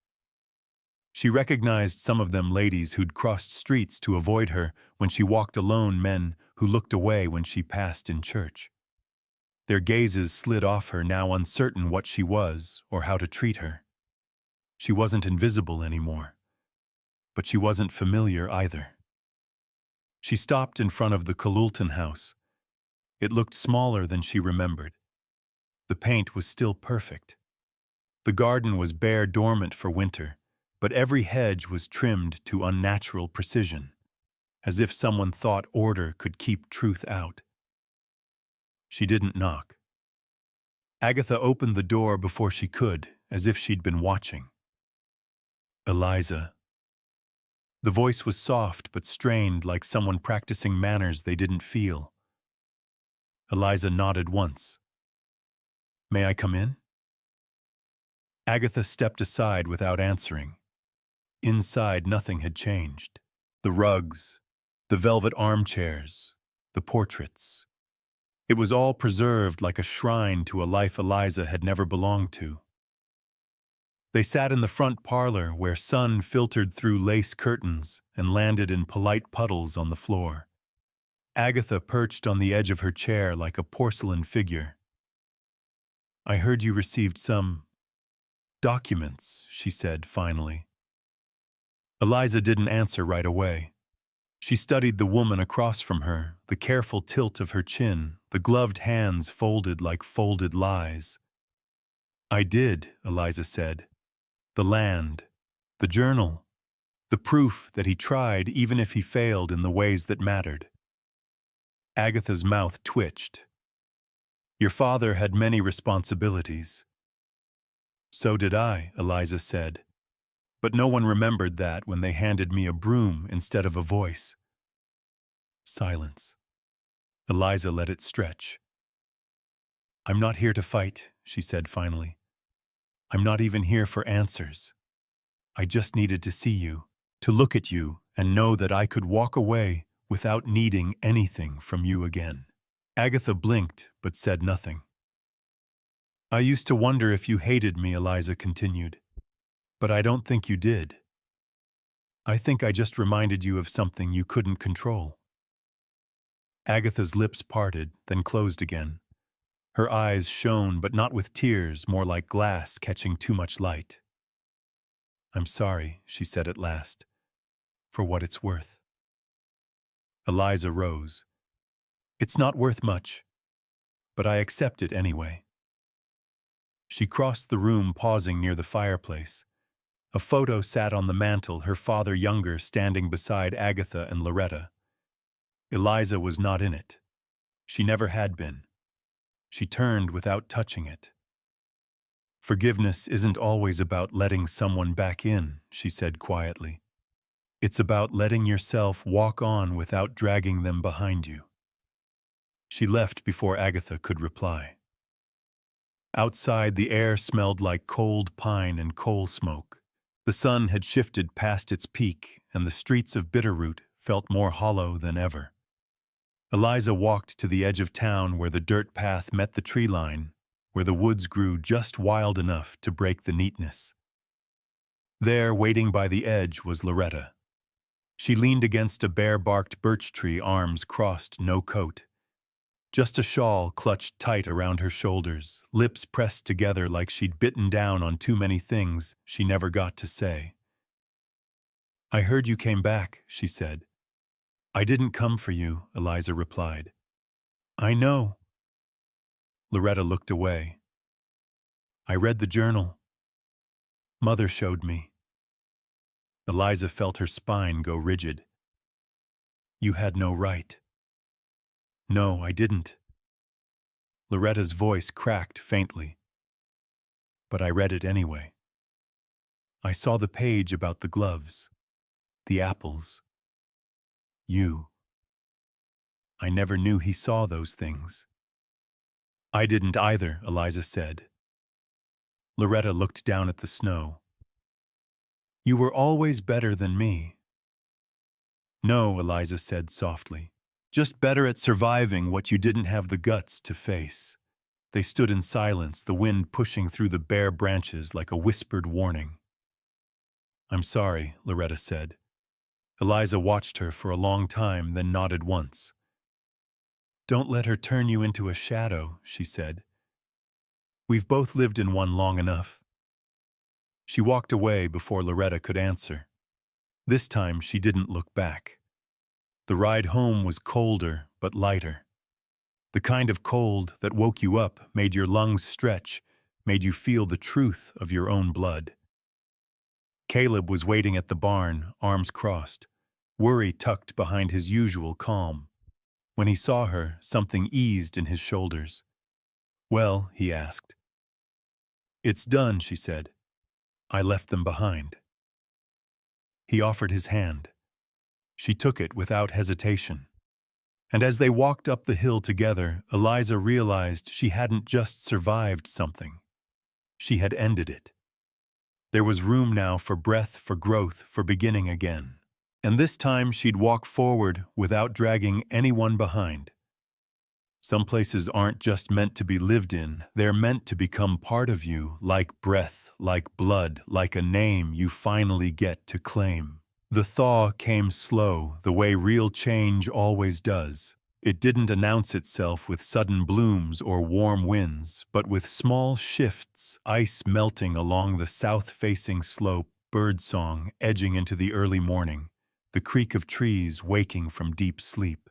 She recognized some of them ladies who'd crossed streets to avoid her when she walked alone, men who looked away when she passed in church. Their gazes slid off her, now uncertain what she was or how to treat her. She wasn't invisible anymore, but she wasn't familiar either. She stopped in front of the Colulton house. It looked smaller than she remembered. The paint was still perfect. The garden was bare, dormant for winter, but every hedge was trimmed to unnatural precision, as if someone thought order could keep truth out. She didn't knock. Agatha opened the door before she could, as if she'd been watching. "Eliza." The voice was soft but strained, like someone practicing manners they didn't feel. Eliza nodded once. "May I come in?" Agatha stepped aside without answering. Inside, nothing had changed. The rugs, the velvet armchairs, the portraits. It was all preserved like a shrine to a life Eliza had never belonged to. They sat in the front parlor where sun filtered through lace curtains and landed in polite puddles on the floor. Agatha perched on the edge of her chair like a porcelain figure. "I heard you received some documents," she said finally. Eliza didn't answer right away. She studied the woman across from her, the careful tilt of her chin, the gloved hands folded like folded lies. "I did," Eliza said. "The land, the journal, the proof that he tried even if he failed in the ways that mattered." Agatha's mouth twitched. "Your father had many responsibilities." "So did I," Eliza said. "But no one remembered that when they handed me a broom instead of a voice." Silence. Eliza let it stretch. "I'm not here to fight," she said finally. "I'm not even here for answers. I just needed to see you, to look at you and know that I could walk away without needing anything from you again." Agatha blinked but said nothing. "I used to wonder if you hated me," Eliza continued. "But I don't think you did. I think I just reminded you of something you couldn't control." Agatha's lips parted, then closed again. Her eyes shone, but not with tears, more like glass catching too much light. "I'm sorry," she said at last, "for what it's worth." Eliza rose. "It's not worth much, but I accept it anyway." She crossed the room, pausing near the fireplace. A photo sat on the mantel, her father younger standing beside Agatha and Loretta. Eliza was not in it. She never had been. She turned without touching it. "Forgiveness isn't always about letting someone back in," she said quietly. "It's about letting yourself walk on without dragging them behind you." She left before Agatha could reply. Outside, the air smelled like cold pine and coal smoke. The sun had shifted past its peak, and the streets of Bitterroot felt more hollow than ever. Eliza walked to the edge of town where the dirt path met the tree line, where the woods grew just wild enough to break the neatness. There, waiting by the edge, was Loretta. She leaned against a bare-barked birch tree, arms crossed, no coat. Just a shawl clutched tight around her shoulders, lips pressed together like she'd bitten down on too many things she never got to say. "I heard you came back," she said. "I didn't come for you," Eliza replied. "I know." Loretta looked away. "I read the journal. Mother showed me." Eliza felt her spine go rigid. "You had no right." "No, I didn't." Loretta's voice cracked faintly. "But I read it anyway. I saw the page about the gloves, the apples, you. I never knew he saw those things." "I didn't either," Eliza said. Loretta looked down at the snow. "You were always better than me." "No," Eliza said softly. "Just better at surviving what you didn't have the guts to face." They stood in silence, the wind pushing through the bare branches like a whispered warning. "I'm sorry," Loretta said. Eliza watched her for a long time, then nodded once. "Don't let her turn you into a shadow," she said. "We've both lived in one long enough." She walked away before Loretta could answer. This time she didn't look back. The ride home was colder but lighter. The kind of cold that woke you up, made your lungs stretch, made you feel the truth of your own blood. Caleb was waiting at the barn, arms crossed, worry tucked behind his usual calm. When he saw her, something eased in his shoulders. "Well," he asked. "It's done," she said. "I left them behind." He offered his hand. She took it without hesitation. And as they walked up the hill together, Eliza realized she hadn't just survived something. She had ended it. There was room now for breath, for growth, for beginning again. And this time she'd walk forward without dragging anyone behind. Some places aren't just meant to be lived in, they're meant to become part of you, like breath, like blood, like a name you finally get to claim. The thaw came slow, the way real change always does. It didn't announce itself with sudden blooms or warm winds, but with small shifts, ice melting along the south-facing slope, birdsong edging into the early morning, the creak of trees waking from deep sleep.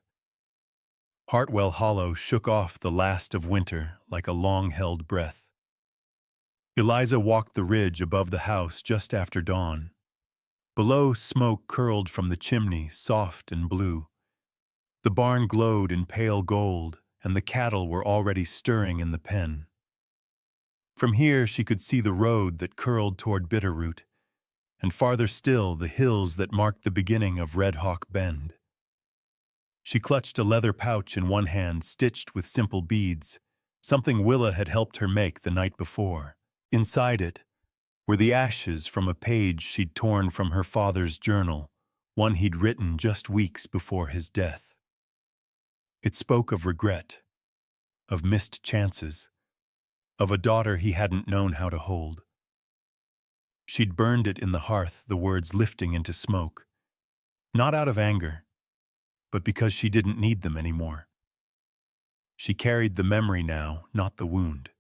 Hartwell Hollow shook off the last of winter like a long-held breath. Eliza walked the ridge above the house just after dawn. Below, smoke curled from the chimney, soft and blue. The barn glowed in pale gold, and the cattle were already stirring in the pen. From here she could see the road that curled toward Bitterroot, and farther still the hills that marked the beginning of Red Hawk Bend. She clutched a leather pouch in one hand, stitched with simple beads, something Willa had helped her make the night before. Inside it were the ashes from a page she'd torn from her father's journal, one he'd written just weeks before his death. It spoke of regret, of missed chances, of a daughter he hadn't known how to hold. She'd burned it in the hearth, the words lifting into smoke, not out of anger, but because she didn't need them anymore. She carried the memory now, not the wound.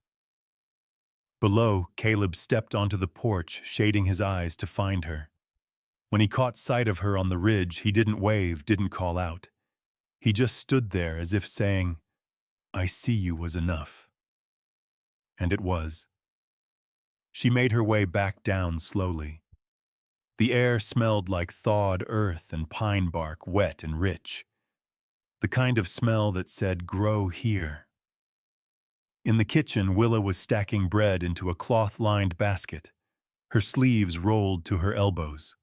Below, Caleb stepped onto the porch, shading his eyes to find her. When he caught sight of her on the ridge, he didn't wave, didn't call out. He just stood there as if saying, "I see you" was enough. And it was. She made her way back down slowly. The air smelled like thawed earth and pine bark, wet and rich. The kind of smell that said, "Grow here." In the kitchen, Willa was stacking bread into a cloth-lined basket, her sleeves rolled to her elbows.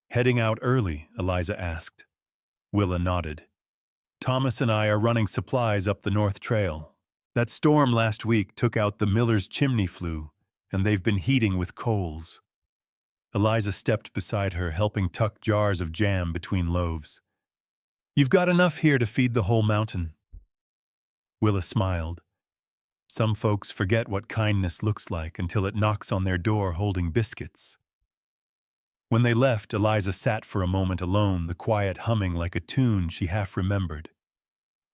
"Heading out early?" Eliza asked. Willa nodded. "Thomas and I are running supplies up the North Trail. That storm last week took out the miller's chimney flue, and they've been heating with coals." Eliza stepped beside her, helping tuck jars of jam between loaves. "You've got enough here to feed the whole mountain." Willa smiled. Some folks forget what kindness looks like until it knocks on their door holding biscuits. When they left, Eliza sat for a moment alone, the quiet humming like a tune she half remembered.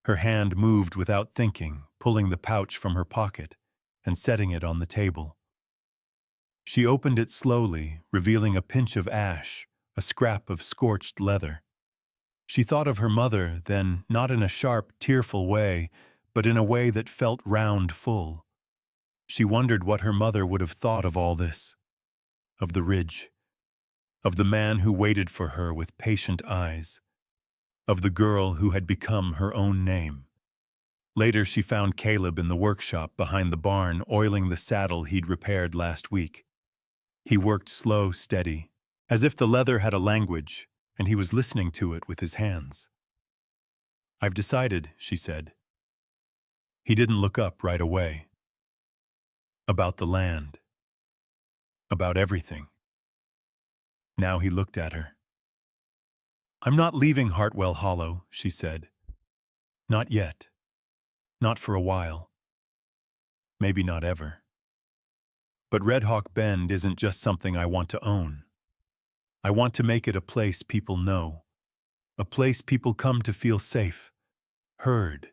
Her hand moved without thinking, pulling the pouch from her pocket and setting it on the table. She opened it slowly, revealing a pinch of ash, a scrap of scorched leather. She thought of her mother, then, not in a sharp, tearful way, but in a way that felt round full. She wondered what her mother would have thought of all this, of the ridge, of the man who waited for her with patient eyes, of the girl who had become her own name. Later she found Caleb in the workshop behind the barn, oiling the saddle he'd repaired last week. He worked slow, steady, as if the leather had a language, and he was listening to it with his hands. "I've decided," she said. He didn't look up right away. "About the land. About everything." Now he looked at her. "I'm not leaving Hartwell Hollow," she said. "Not yet. Not for a while. Maybe not ever. But Red Hawk Bend isn't just something I want to own. I want to make it a place people know. A place people come to feel safe, heard,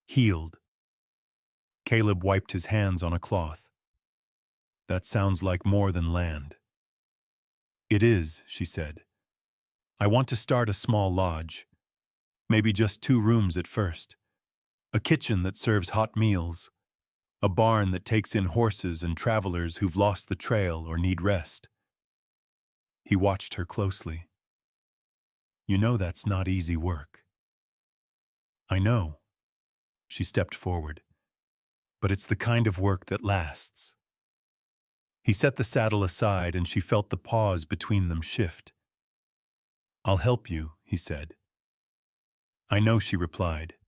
healed." Caleb wiped his hands on a cloth. "That sounds like more than land." "It is," she said. "I want to start a small lodge. Maybe just 2 rooms at first. A kitchen that serves hot meals. A barn that takes in horses and travelers who've lost the trail or need rest." He watched her closely. "You know that's not easy work." "I know." She stepped forward. "But it's the kind of work that lasts." He set the saddle aside and she felt the pause between them shift. "I'll help you," he said. "I know," she replied.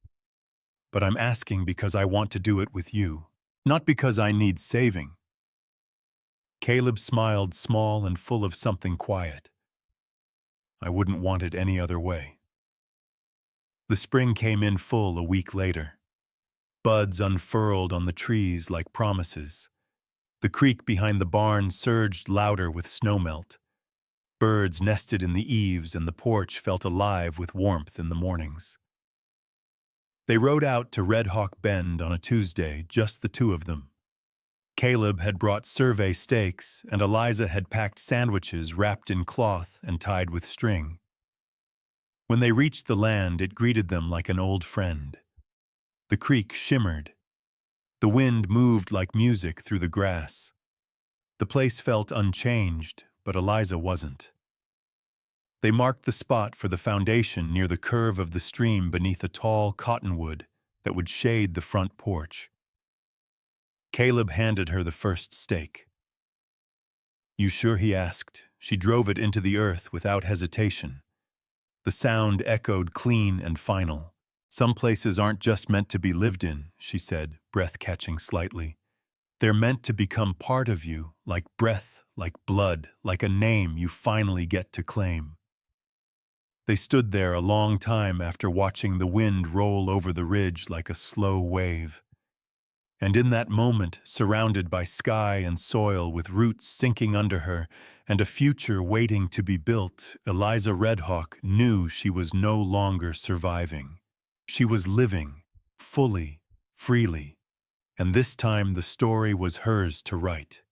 "But I'm asking because I want to do it with you, not because I need saving." Caleb smiled, small and full of something quiet. "I wouldn't want it any other way." The spring came in full a week later. Buds unfurled on the trees like promises. The creek behind the barn surged louder with snowmelt. Birds nested in the eaves and the porch felt alive with warmth in the mornings. They rode out to Red Hawk Bend on a Tuesday, just the 2 of them. Caleb had brought survey stakes and Eliza had packed sandwiches wrapped in cloth and tied with string. When they reached the land, it greeted them like an old friend. The creek shimmered. The wind moved like music through the grass. The place felt unchanged, but Eliza wasn't. They marked the spot for the foundation near the curve of the stream beneath a tall cottonwood that would shade the front porch. Caleb handed her the first stake. "You sure?" he asked. She drove it into the earth without hesitation. The sound echoed clean and final. "Some places aren't just meant to be lived in," she said, breath catching slightly. "They're meant to become part of you, like breath, like blood, like a name you finally get to claim." They stood there a long time after watching the wind roll over the ridge like a slow wave. And in that moment, surrounded by sky and soil with roots sinking under her and a future waiting to be built, Eliza Redhawk knew she was no longer surviving. She was living, fully, freely, and this time the story was hers to write.